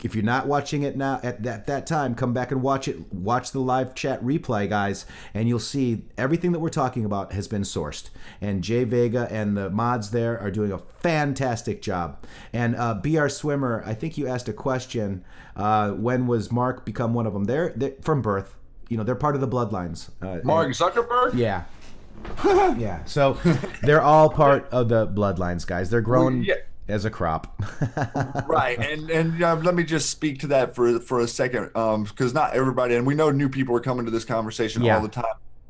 if you're not watching it now at that time, come back and watch it. Watch the live chat replay, guys, and you'll see everything that we're talking about has been sourced. And Jay Vega and the mods there are doing a fantastic job. And BR Swimmer, I think you asked a question. When was Mark become one of them? They're from birth. They're part of the bloodlines. Mark Zuckerberg? Yeah. Yeah. So they're all part of the bloodlines, guys. They're grown. Well, yeah. As a crop. Right. And let me just speak to that for a second, because not everybody, and we know new people are coming to this conversation all the time,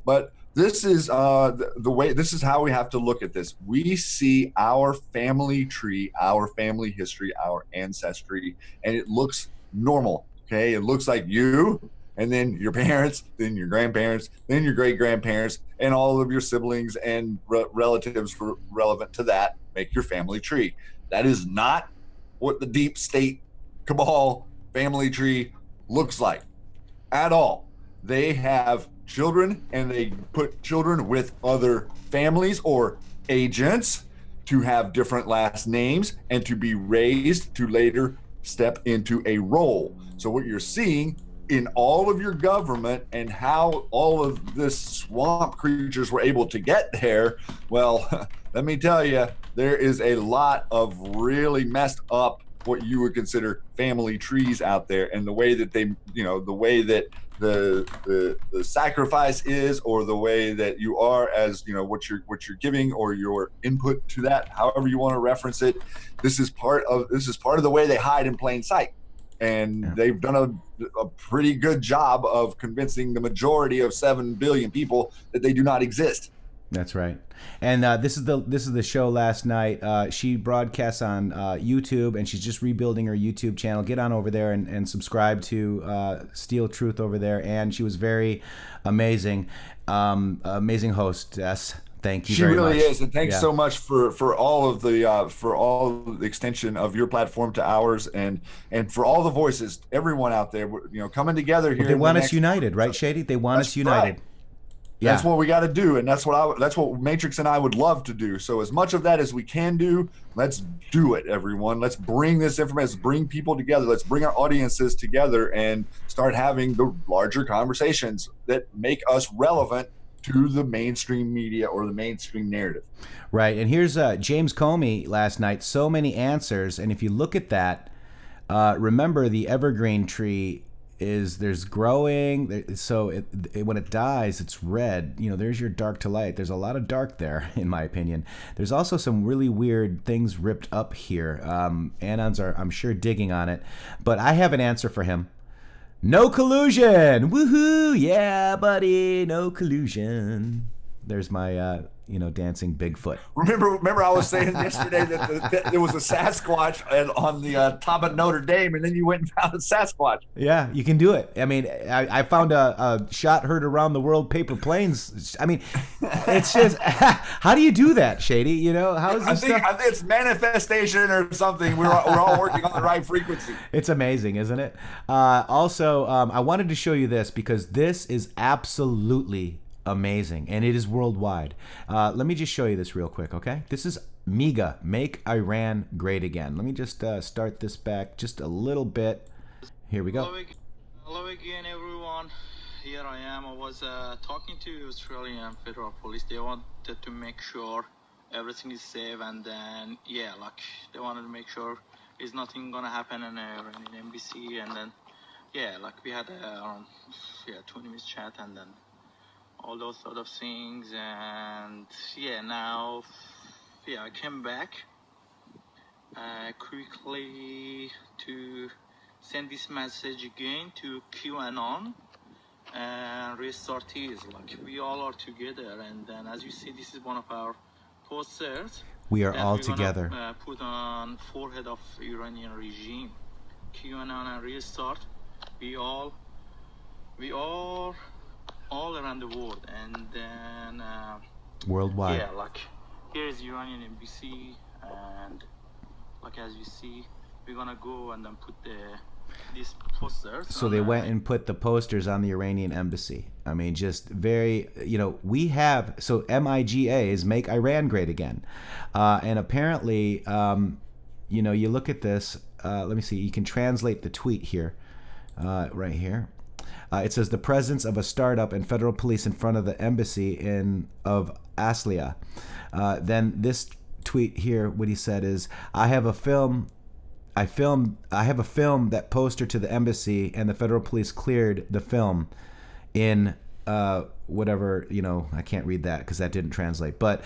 but this is this is how we have to look at this. We see our family tree, our family history, our ancestry, and it looks normal. Okay. It looks like you, and then your parents, then your grandparents, then your great grandparents, and all of your siblings and relatives relevant to that make your family tree. That is not what the deep state cabal family tree looks like at all. They have children, and they put children with other families or agents to have different last names and to be raised to later step into a role. So what you're seeing in all of your government and how all of this swamp creatures were able to get there, well, let me tell you, there is a lot of really messed up what you would consider family trees out there, and the way that they, the way that the sacrifice is, or the way that you are as, what you're giving, or your input to that, however you want to reference it. This is part of the way they hide in plain sight. And they've done a pretty good job of convincing the majority of 7 billion people that they do not exist. That's right. And this is the show last night. She broadcasts on YouTube, and she's just rebuilding her YouTube channel. Get on over there and subscribe to Steel Truth over there. And she was very amazing, amazing hostess. Thank you very much. She really is, and thanks so much for all of the extension of your platform to ours, and for all the voices, everyone out there, coming together here. Well, they want us united, right, Shady? They want us united. Right. Yeah. That's what we got to do, and that's what Matrixxx and I would love to do. So as much of that as we can do, let's do it, everyone. Let's bring this information, let's bring people together, let's bring our audiences together and start having the larger conversations that make us relevant to the mainstream media or the mainstream narrative. Right. And here's James Comey last night. So many answers. And if you look at that, remember the evergreen tree there's growing. So when it dies, it's red. There's your dark to light. There's a lot of dark there, in my opinion. There's also some really weird things ripped up here. Anons are, I'm sure, digging on it. But I have an answer for him. No collusion! Woohoo! Yeah, buddy, no collusion. There's my, dancing Bigfoot. Remember I was saying yesterday that there was a Sasquatch on the top of Notre Dame, and then you went and found a Sasquatch. Yeah, you can do it. I mean, I found a shot heard around the world paper planes. I mean, it's just, how do you do that, Shady? How is this I think it's manifestation or something. We're all working on the right frequency. It's amazing, isn't it? Also, I wanted to show you this because this is absolutely amazing, and it is worldwide. Let me just show you this real quick, okay? This is MAGA, Make Iran Great Again. Let me just start this back just a little bit. Here we go. Hello again, everyone. Here I am. I was talking to Australian Federal Police. They wanted to make sure everything is safe, and then they wanted to make sure there's nothing gonna happen in embassy, and then we had around 20 minutes chat, and then all those sort of things, and now I came back quickly to send this message again to QAnon and restart his. We all are together, and then as you see, this is one of our posters. We are all together. Put on forehead of Iranian regime. QAnon and restart. We all around the world, and then worldwide. Here is Iranian embassy, and as you see, we're gonna go and then put these posters. So they went and put the posters on the Iranian embassy. I mean, just very, we have, so MIGA is Make Iran Great Again. And apparently, you look at this, let me see, you can translate the tweet here, right here. It says the presence of a startup and federal police in front of the embassy of Aslia. Then this tweet here, what he said is, I have a film that poster to the embassy, and the federal police cleared the film in whatever, I can't read that because that didn't translate. But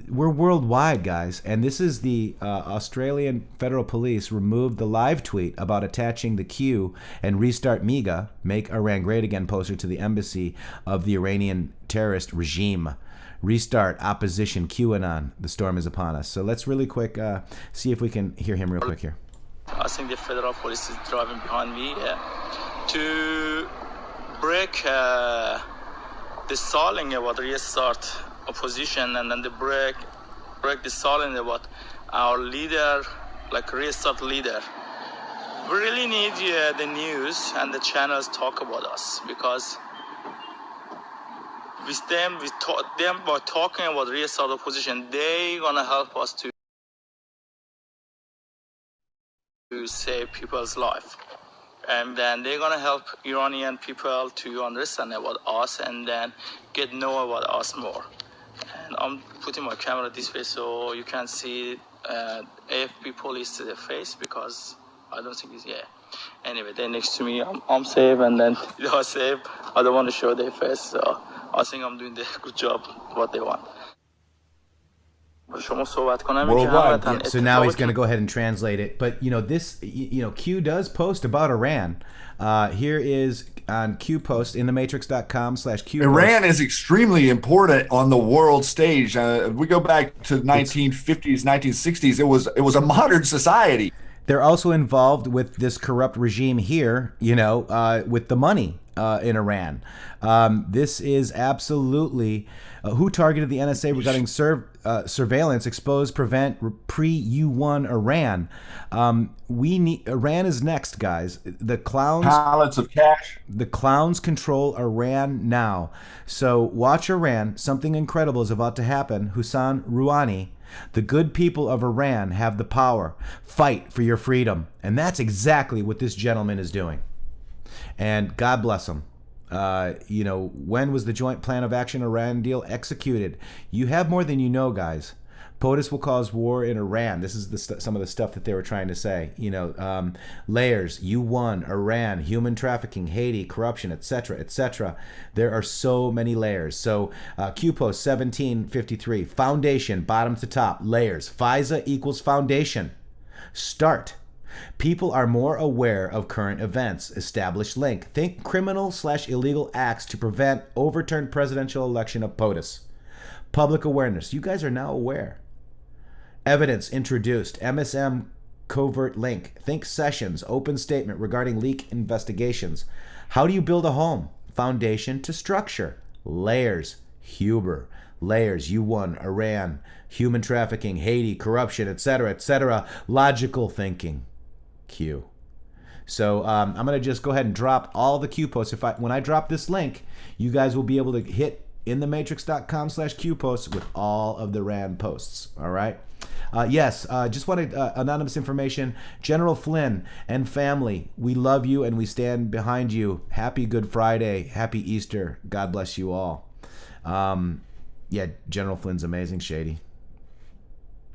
we're worldwide, guys. And this is the Australian Federal Police removed the live tweet about attaching the Q and restart MAGA, Make Iran Great Again poster to the embassy of the Iranian terrorist regime. Restart opposition QAnon. The storm is upon us. So let's really quick see if we can hear him real quick here. I think the federal police is driving behind me to break the stalling about restart opposition, and then the break the stalling about our leader, restart leader. We really need the news and the channels talk about us, because with them by talking about restart opposition, they gonna help us to save people's life, and then they're gonna help Iranian people to understand about us and then know about us more. And I'm putting my camera this way so you can see AFP police face, because I don't think it's Anyway, they're next to me. I'm safe, and then they are safe. I don't want to show their face, so I think I'm doing the good job, what they want. Worldwide. So now he's going to go ahead and translate it. But, this, Q does post about Iran. Here is on Q post, intheMatrixxx.com/Q. Iran is extremely important on the world stage. We go back to the 1950s, 1960s. It was a modern society. They're also involved with this corrupt regime here, with the money in Iran. This is absolutely who targeted the NSA regarding surveillance, expose, prevent, pre-U1 Iran. Iran is next, guys. The clowns. Pallets of cash. The clowns control Iran now. So watch Iran. Something incredible is about to happen. Hassan Rouhani. The good people of Iran have the power. Fight for your freedom. And that's exactly what this gentleman is doing. And God bless him. When was the Joint Plan of Action Iran deal executed? You have more than you know, guys. POTUS will cause war in Iran. This is some of the stuff that they were trying to say. Layers, U1, Iran, human trafficking, Haiti, corruption, etc., etc. There are so many layers. So Q-Post 1753, foundation, bottom to top, layers. FISA equals foundation. Start. People are more aware of current events. Established link. Think criminal/illegal acts to prevent overturned presidential election of POTUS. Public awareness. You guys are now aware. Evidence introduced. MSM covert link. Think sessions. Open statement regarding leak investigations. How do you build a home? Foundation to structure. Layers. Huber. Layers. U1. Iran. Human trafficking. Haiti. Corruption. Etc. Etc. Logical thinking. Q. So I'm going to just go ahead and drop all the Q posts. When I drop this link, you guys will be able to hit intheMatrixx.com/QPosts with all of the rand posts. All right. Yes, just wanted anonymous information. General Flynn and family, we love you and we stand behind you. Happy Good Friday. Happy Easter. God bless you all. Yeah, General Flynn's amazing, Shady.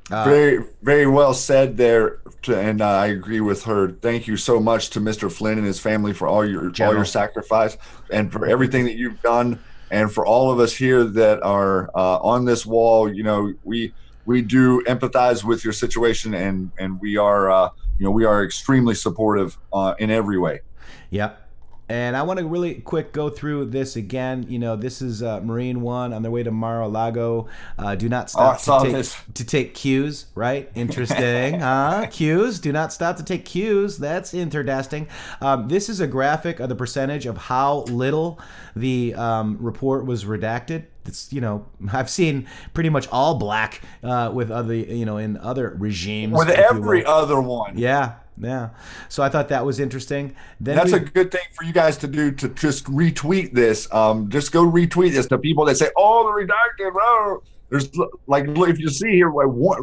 Very, very well said there, and I agree with her. Thank you so much to Mr. Flynn and his family for all your sacrifice and for everything that you've done, and for all of us here that are on this wall. You know, we do empathize with your situation, and we are we are extremely supportive in every way. Yep. And I want to really quick go through this again. You know, this is Marine One on their way to Mar-a-Lago. Do not stop to take cues, right? Interesting, huh? Cues. Do not stop to take cues. That's interesting. This is a graphic of the percentage of how little the report was redacted. It's, you know, I've seen pretty much all black with other, you know, in other regimes. With every other one. Yeah. Yeah. So I thought that was interesting. Then that's a good thing for you guys to do, to just retweet this. Just go retweet this to people that say, oh, the redacted. Oh. There's like, if you see here,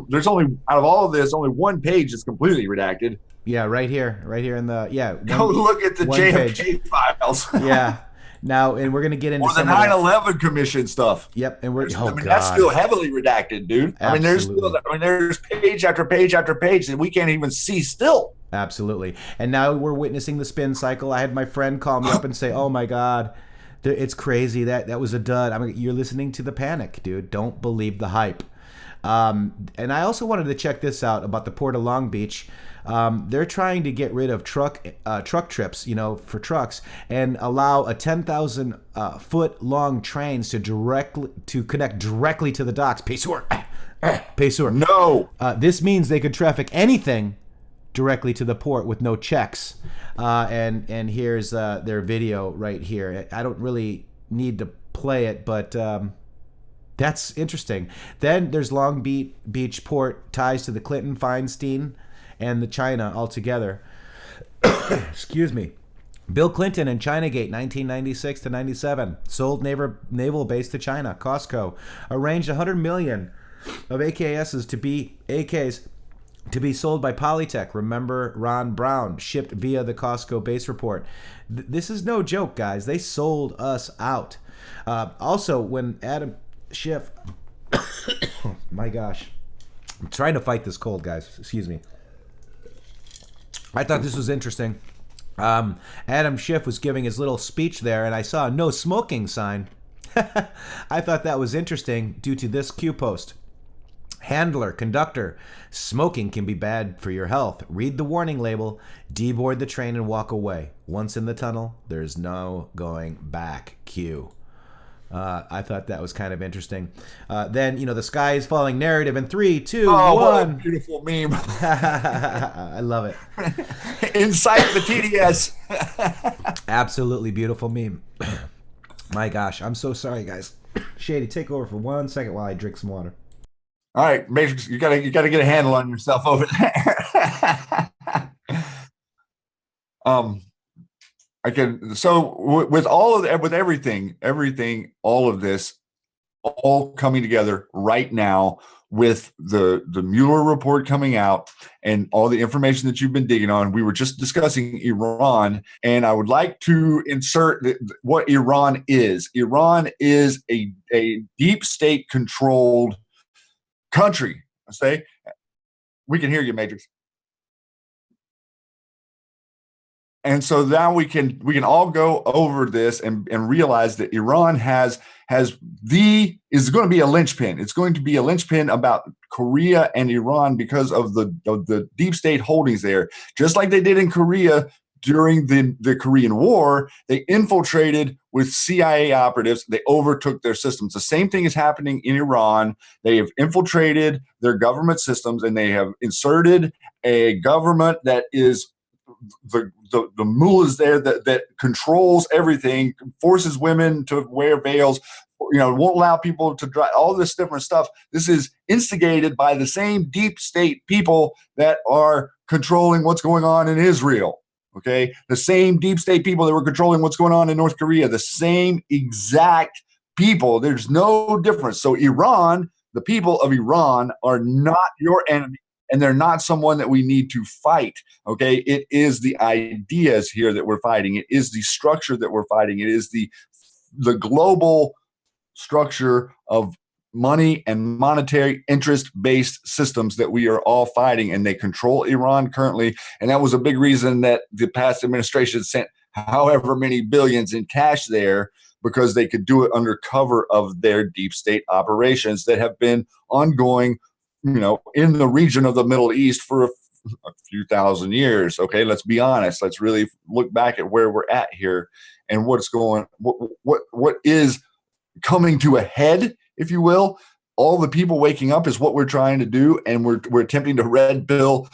there's only, out of all of this, only one page is completely redacted. Yeah, right here in the, go look at the JFK files. Yeah. Now, and we're going to get into the 9/11 Commission stuff. Yep, and that's still heavily redacted, dude. Absolutely. There's page after page after page that we can't even see still. Absolutely. And now we're witnessing the spin cycle. I had my friend call me up and say, "Oh my God, it's crazy. That was a dud." You're listening to the panic, dude. Don't believe the hype. And I also wanted to check this out about the Port of Long Beach. They're trying to get rid of truck trips, you know, for trucks, and allow a 10,000 foot long trains to connect directly to the docks. Paysur. No. This means they could traffic anything directly to the port with no checks. And here's their video right here. I don't really need to play it, but that's interesting. Then there's Long Beach Port ties to the Clinton, Feinstein, and the China altogether. Excuse me. Bill Clinton and Chinagate, 1996 to 97, sold naval base to China. Costco arranged 100 million of AKs to be sold by Polytech. Remember Ron Brown, shipped via the Costco base report. This is no joke, guys. They sold us out. Also, when Adam Schiff, my gosh, I'm trying to fight this cold, guys. Excuse me. I thought this was interesting. Adam Schiff was giving his little speech there, and I saw a no smoking sign. I thought that was interesting due to this Q post. Handler, conductor, smoking can be bad for your health. Read the warning label, deboard the train and walk away. Once in the tunnel, there's no going back. Q. I thought that was kind of interesting. Then, you know, the sky is falling narrative in 3, 2, 1. What a beautiful meme. I love it. Incite the TDS. Absolutely beautiful meme. My gosh, I'm so sorry, guys. Shady, take over for 1 second while I drink some water. All right, Matrixx, you gotta get a handle on yourself over there. With everything, all of this, all coming together right now with the Mueller report coming out and all the information that you've been digging on. We were just discussing Iran, and I would like to insert what Iran is. Iran is a deep state controlled country. I say, we can hear you, Matrixx. And so now we can all go over this and realize that Iran is going to be a linchpin. It's going to be a linchpin about Korea and Iran because of the deep state holdings there. Just like they did in Korea during the Korean War, they infiltrated with CIA operatives. They overtook their systems. The same thing is happening in Iran. They have infiltrated their government systems, and they have inserted a government that is the mullahs there that controls everything, forces women to wear veils, won't allow people to drive, all this different stuff. This is instigated by the same deep state people that are controlling what's going on in Israel. Okay, the same deep state people that were controlling what's going on in North Korea, the same exact people. There's no difference. So Iran, the people of Iran are not your enemy, and they're not someone that we need to fight. Okay. It is the ideas here that we're fighting. It is the structure that we're fighting. It is the global structure of money and monetary interest-based systems that we are all fighting, and they control Iran currently. And that was a big reason that the past administration sent however many billions in cash there, because they could do it under cover of their deep state operations that have been ongoing, in the region of the Middle East for a few thousand years. Okay, let's be honest. Let's really look back at where we're at here and what's going, what is coming to a head, if you will. All the people waking up is what we're trying to do, and we're attempting to red pill,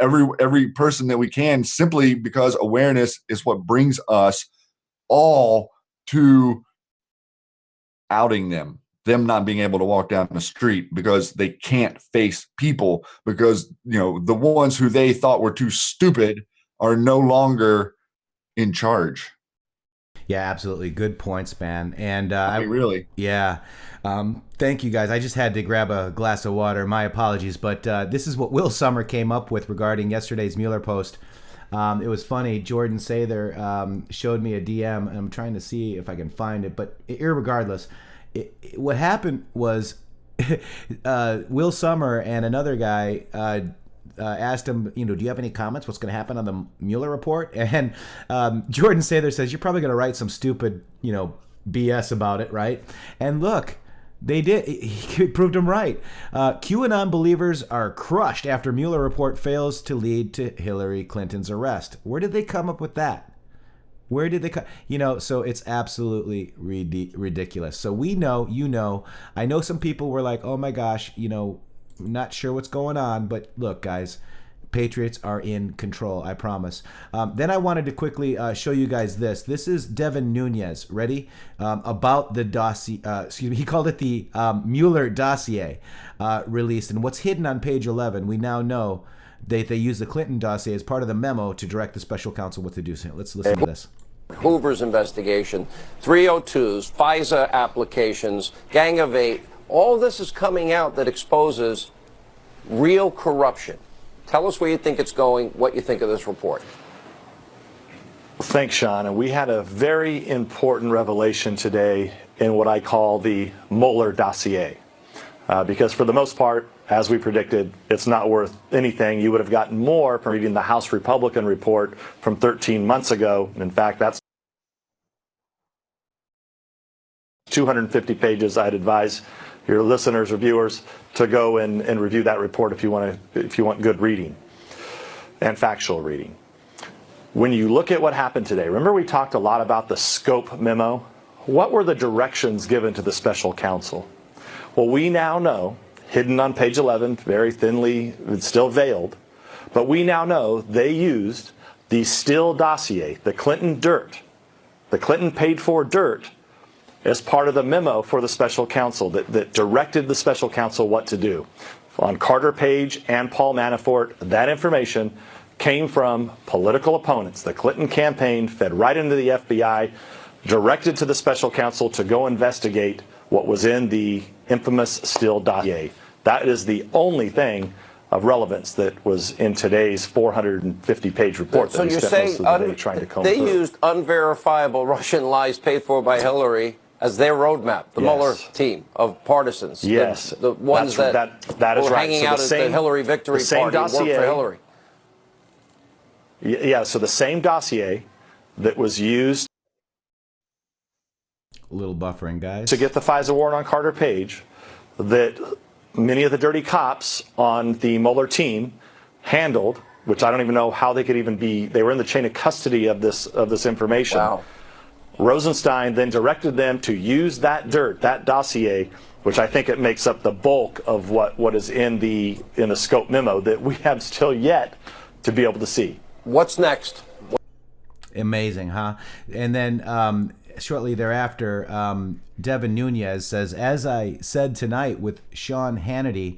every person that we can, simply because awareness is what brings us all to outing them not being able to walk down the street because they can't face people, because the ones who they thought were too stupid are no longer in charge. Yeah, absolutely. Good points, man. And really, yeah. Thank you, guys. I just had to grab a glass of water. My apologies, but this is what Will Sommer came up with regarding yesterday's Mueller post. It was funny. Jordan Sather showed me a DM, and I'm trying to see if I can find it. But irregardless, what happened was Will Sommer and another guy asked him, do you have any comments? What's going to happen on the Mueller report? And Jordan Sather says, you're probably going to write some stupid, BS about it, right? And look, they did. He proved him right. QAnon believers are crushed after Mueller report fails to lead to Hillary Clinton's arrest. Where did they come up with that? Where did they come? So it's absolutely ridiculous. So we know, I know some people were like, oh my gosh, not sure what's going on, but look, guys, Patriots are in control, I promise. Then I wanted to quickly show you guys this. This is Devin Nunes, ready? About the dossier, he called it the Mueller dossier released. And what's hidden on page 11, we now know that they used the Clinton dossier as part of the memo to direct the special counsel what to do. So let's listen to this. Hoover's investigation, 302s, FISA applications, Gang of Eight. All this is coming out that exposes real corruption. Tell us where you think it's going, what you think of this report. Thanks, Sean. And we had a very important revelation today in what I call the Mueller dossier. Because for the most part, as we predicted, it's not worth anything. You would have gotten more from reading the House Republican report from 13 months ago. In fact, that's 250 pages. I'd advise your listeners or viewers to go and review that report if you want good reading and factual reading. When you look at what happened today, remember we talked a lot about the scope memo? What were the directions given to the special counsel? Well, we now know, hidden on page 11, very thinly, it's still veiled, but we now know they used the Steele dossier, the Clinton dirt, the Clinton paid for dirt, as part of the memo for the special counsel that directed the special counsel what to do. On Carter Page and Paul Manafort, that information came from political opponents. The Clinton campaign fed right into the FBI, directed to the special counsel to go investigate what was in the infamous Steele dossier. That is the only thing of relevance that was in today's 450-page report so that we you're spent saying most of the day trying to comb they through. Used unverifiable Russian lies paid for by Hillary as their roadmap, the Mueller team of partisans. Yes. The ones that is were right. hanging So out at the Hillary Victory Party worked for Hillary. Yeah, so the same dossier that was used A little buffering, guys. to get the FISA warrant on Carter Page, that many of the dirty cops on the Mueller team handled, which I don't even know how they could even be, they were in the chain of custody of this information. Wow. Rosenstein then directed them to use that dirt, that dossier, which I think it makes up the bulk of what is in the scope memo that we have still yet to be able to see. What's next? Amazing, huh? And then shortly thereafter, Devin Nunes says, as I said tonight with Sean Hannity,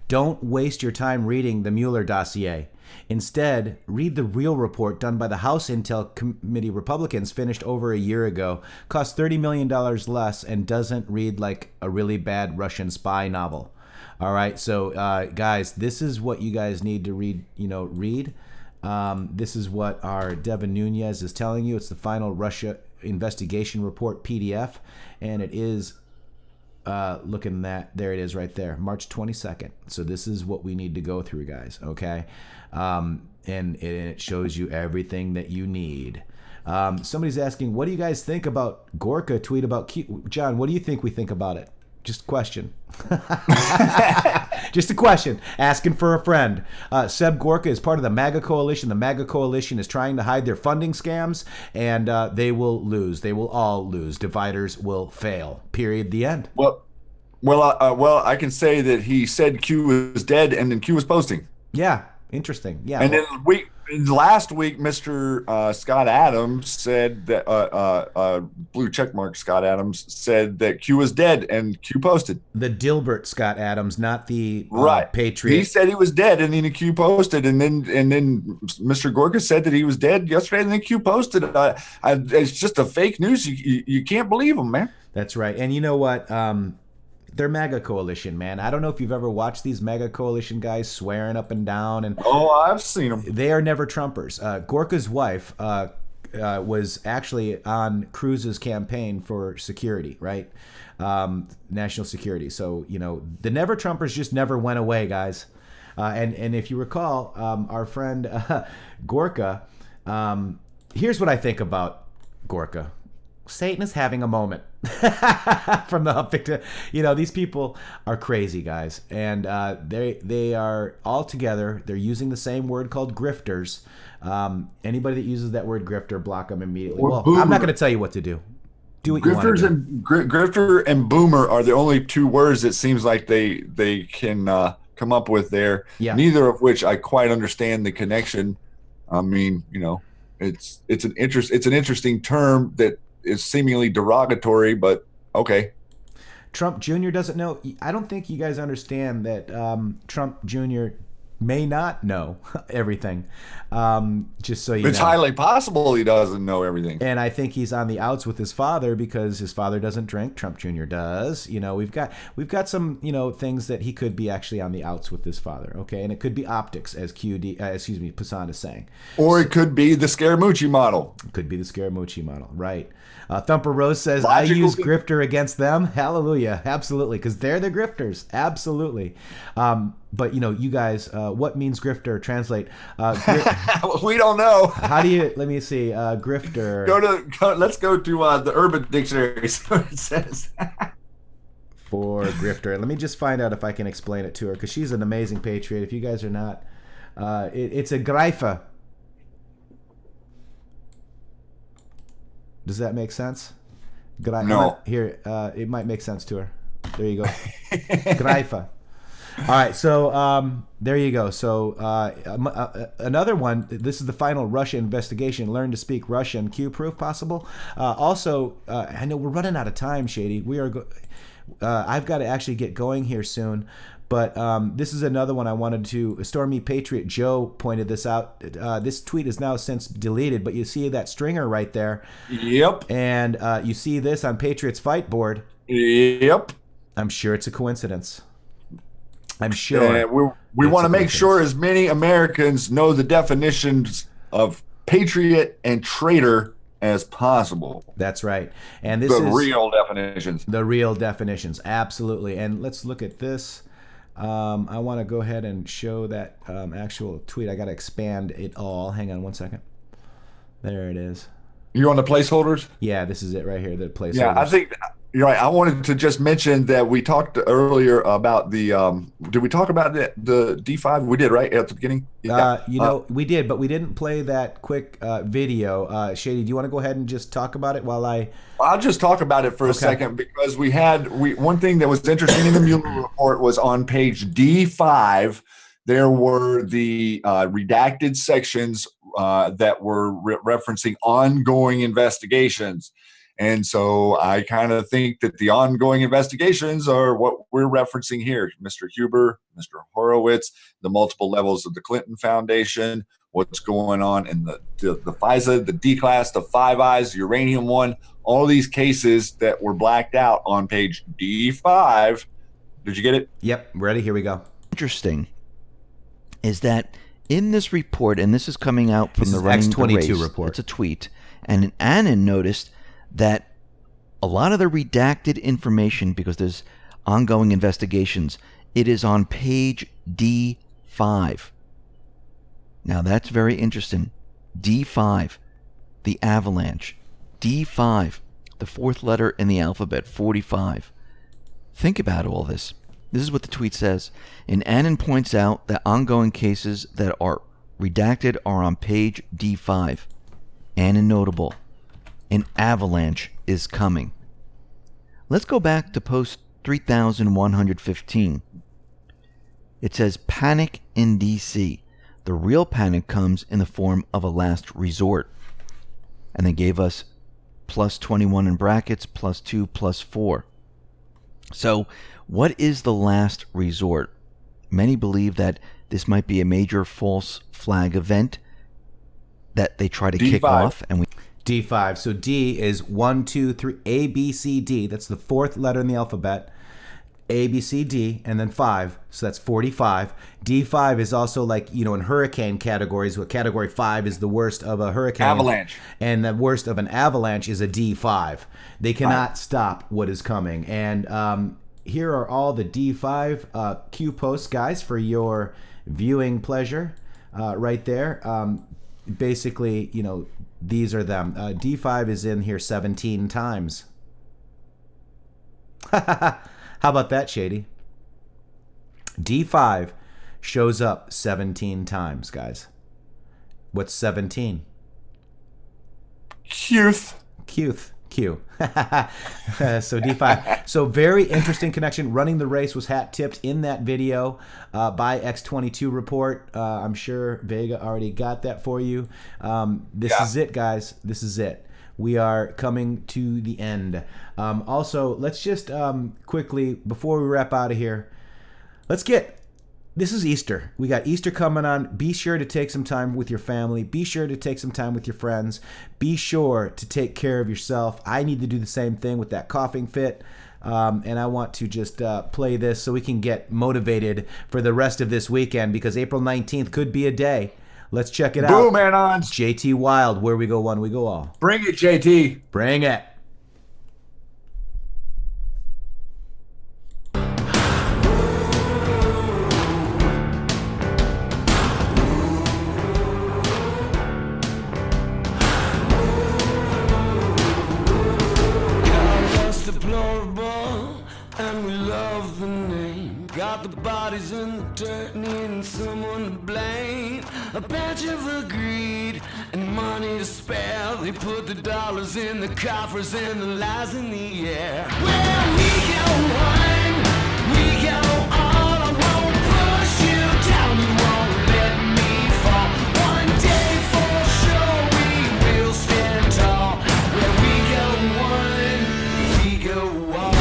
don't waste your time reading the Mueller dossier. Instead, read the real report done by the House Intel Committee Republicans, finished over a year ago, costs $30 million less, and doesn't read like a really bad Russian spy novel. All right, so guys, this is what you guys need to read. This is what our Devin Nunes is telling you. It's the final Russia investigation report PDF, and it is looking that there it is right there, March 22nd. So this is what we need to go through, guys. Okay, and it shows you everything that you need. Somebody's asking, what do you guys think about Gorka tweet about Q? John, what do you think we think about it? Just a question. Just a question. Asking for a friend. Seb Gorka is part of the MAGA coalition. The MAGA coalition is trying to hide their funding scams, and they will lose. They will all lose. Dividers will fail. Period. The end. Well, I can say that he said Q was dead, and then Q was posting. Yeah. Interesting. Yeah. And then last week, Mr. Scott Adams said that blue checkmark Scott Adams said that Q was dead, and Q posted. The Dilbert Scott Adams, not the Patriot. He said he was dead, and then Q posted, and then Mr. Gorka said that he was dead yesterday, and then Q posted. It's just a fake news. You can't believe them, man. That's right. And you know what? They're MAGA coalition, man. I don't know if you've ever watched these MAGA coalition guys swearing up and down. And I've seen them. They are never Trumpers. Gorka's wife was actually on Cruz's campaign for security, right? National security. So, the never Trumpers just never went away, guys. And if you recall, our friend Gorka, here's what I think about Gorka. Satan is having a moment. From the Huffington, these people are crazy, guys, and they are all together. They're using the same word called grifters. Anybody that uses that word grifter, block them immediately. Well, I'm not going to tell you what to do. Do what you want to do. Grifter and boomer are the only two words that seems like they can come up with there. Yeah. Neither of which I quite understand the connection. I mean, it's an interesting term that is seemingly derogatory, but okay. Trump Jr. doesn't know. I don't think you guys understand that Trump Jr. may not know everything. Just so you know. It's highly possible he doesn't know everything. And I think he's on the outs with his father because his father doesn't drink. Trump Jr. does. We've got some, things that he could be actually on the outs with his father. Okay. And it could be optics, as Poussin is saying. Or it could be the Scaramucci model. Could be the Scaramucci model. Right. Thumper Rose says, I use grifter against them. Hallelujah. Absolutely. Because they're the grifters. Absolutely. But, you guys, what means grifter? Translate. We don't know. How do you, let me see, grifter. Let's go to the Urban Dictionary. So it says. For grifter. Let me just find out if I can explain it to her, because she's an amazing patriot. If you guys are not, it's a greifer. Does that make sense? No. Here, it might make sense to her. There you go. Greifa. All right, so there you go. So another one. This is the final Russia investigation. Learn to speak Russian. Q-proof possible. Also, I know we're running out of time, Shady. We are. I've got to actually get going here soon. But this is another one I wanted to. Stormy Patriot Joe pointed this out. This tweet is now since deleted, but you see that stringer right there. Yep. And you see this on Patriots Fight Board. Yep. I'm sure it's a coincidence. I'm sure. We want to make sure as many Americans know the definitions of patriot and traitor as possible. That's right. And this is real definitions. The real definitions. Absolutely. And let's look at this. I want to go ahead and show that actual tweet. I got to expand it all. Hang on one second. There it is. You on the placeholders? Yeah, this is it right here. The placeholders. Yeah, I think you're right. I wanted to just mention that we talked earlier about the. Did we talk about the D5? We did, right, at the beginning. Yeah. We did, but we didn't play that quick video. Shady, do you want to go ahead and just talk about it while I? I'll just talk about it for a second, because one thing that was interesting in the Mueller report was on page D5. There were the redacted sections that were referencing ongoing investigations. And so I kind of think that the ongoing investigations are what we're referencing here. Mr. Huber, Mr. Horowitz, the multiple levels of the Clinton Foundation, what's going on in the FISA, the D class, the Five Eyes, the uranium one, all these cases that were blacked out on page D5. Did you get it? Yep, ready? Here we go. Interesting is that in this report, and this is coming out from the Running the Race report. It's a tweet, and Annan noticed that a lot of the redacted information, because there's ongoing investigations, it is on page D5. Now that's very interesting. D5, the avalanche. D5, the fourth letter in the alphabet, 45. Think about all this. This is what the tweet says. And Annan points out that ongoing cases that are redacted are on page D5. Annan notable. An avalanche is coming. Let's go back to post 3115. It says panic in DC. The real panic comes in the form of a last resort. And they gave us plus 21 in brackets, plus 2, plus 4. So, what is the last resort? Many believe that this might be a major false flag event that they try to kick off. And D5. So D is 1, 2, 3, A, B, C, D. That's the fourth letter in the alphabet. A, B, C, D, and then 5. So that's 45. D5 is also like, in hurricane categories, where category 5 is the worst of a hurricane. Avalanche. And the worst of an avalanche is a D5. They cannot stop what is coming. And here are all the D5 Q posts, guys, for your viewing pleasure right there. Basically, these are them. D5 is in here 17 times. How about that, Shady? D5 shows up 17 times, guys. What's 17? Cuth. Q. So D5. So very interesting connection. Running the Race was hat tipped in that video by X22 report. I'm sure Vega already got that for you. This is it, guys. This is it. We are coming to the end. Also, let's just quickly, before we wrap out of here, this is Easter. We got Easter coming on. Be sure to take some time with your family. Be sure to take some time with your friends. Be sure to take care of yourself. I need to do the same thing with that coughing fit. And I want to just play this so we can get motivated for the rest of this weekend, because April 19th could be a day. Let's check it out. Boom, Anons. JT Wild, where we go one, we go all. Bring it, JT. Bring it. And we love the name. Got the bodies in the dirt, needing someone to blame. A batch of greed and money to spare. They put the dollars in the coffers and the lies in the air. Where we go one, we go all. I won't push you down, you won't let me fall. One day for sure we will stand tall. Where we go one, we go all.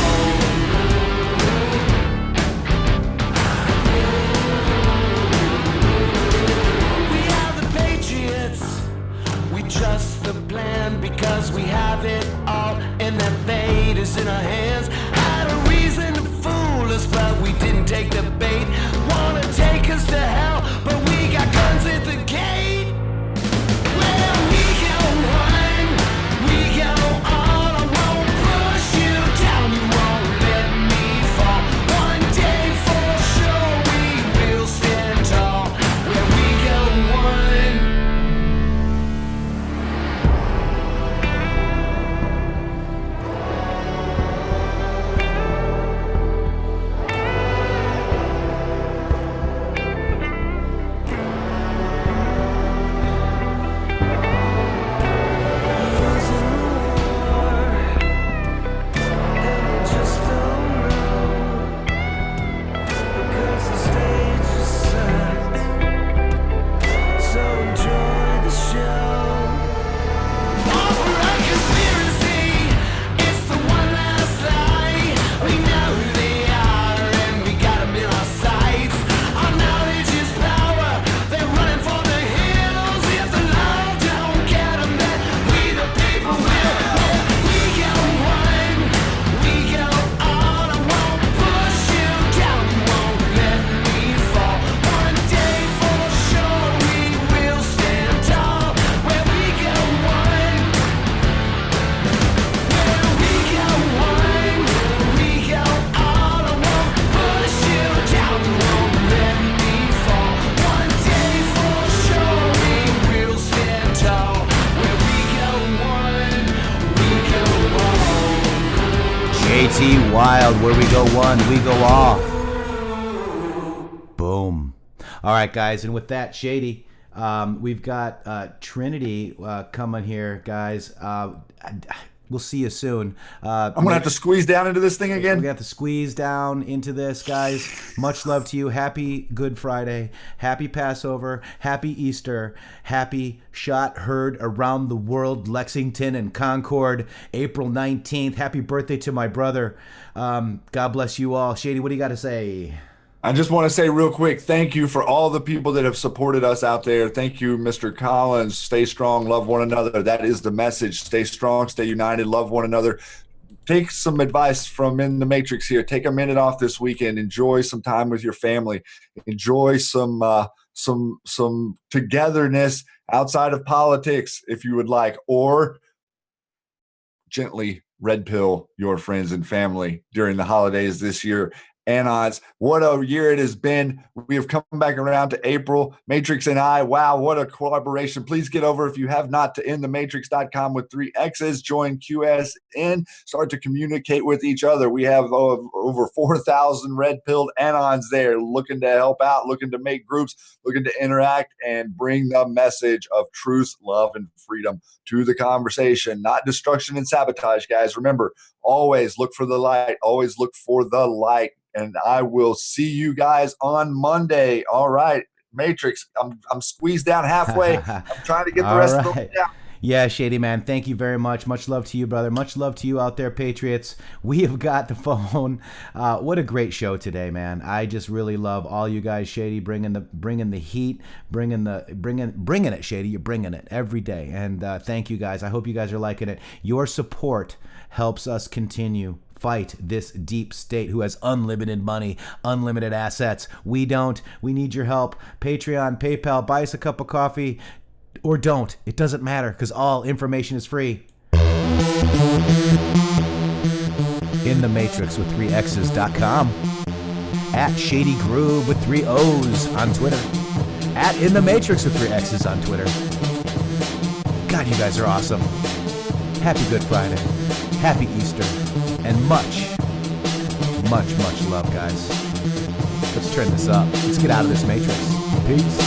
Trust the plan because we have it all, and that fate is in our hands. Had a reason to fool us, but we didn't take the bait. Wanna take us to hell, but we got guns at the gate. Where we go one, we go all. I won't push you down, you won't let me fall. One day for sure we will stand tall. Where we go one. T Wild, where we go one, we go all. Boom. All right, guys, and with that, Shady, we've got Trinity coming here, guys. We'll see you soon. I'm going to have to squeeze down into this thing again. We're going to have to squeeze down into this, guys. Much love to you. Happy Good Friday. Happy Passover. Happy Easter. Happy Shot Heard Around the World, Lexington and Concord, April 19th. Happy birthday to my brother. God bless you all. Shady, what do you got to say? I just want to say real quick, thank you for all the people that have supported us out there. Thank you, Mr. Collins. Stay strong, love one another. That is the message. Stay strong, stay united, love one another. Take some advice from In the Matrix here. Take a minute off this weekend. Enjoy some time with your family. Enjoy some togetherness outside of politics, if you would like, or gently red pill your friends and family during the holidays this year. Anons, what a year it has been. We have come back around to April. Matrixxx and I, wow, what a collaboration. Please get over, if you have not, to intheMatrixxx.com with 3 X's. Join QSN. Start to communicate with each other. We have over 4,000 red-pilled Anons there looking to help out, looking to make groups, looking to interact and bring the message of truth, love, and freedom to the conversation. Not destruction and sabotage, guys. Remember, always look for the light. Always look for the light. And I will see you guys on Monday. All right, Matrixxx, I'm squeezed down halfway. I'm trying to get the rest of them down. Yeah, Shady Man, thank you very much. Much love to you, brother. Much love to you out there, Patriots. We have got the phone. What a great show today, man. I just really love all you guys, Shady, bringing the heat, bringing it, Shady. You're bringing it every day, and thank you guys. I hope you guys are liking it. Your support helps us continue fight this deep state who has unlimited money, unlimited assets. We don't. We need your help. Patreon, PayPal, buy us a cup of coffee, or don't. It doesn't matter, because all information is free. intheMatrixxx with 3 X's.com. At Shady Grooove with 3 O's on Twitter. At intheMatrixxx with 3 X's on Twitter. God, you guys are awesome. Happy Good Friday. Happy Easter. And much, much, much love, guys. Let's turn this up. Let's get out of this Matrix. Peace.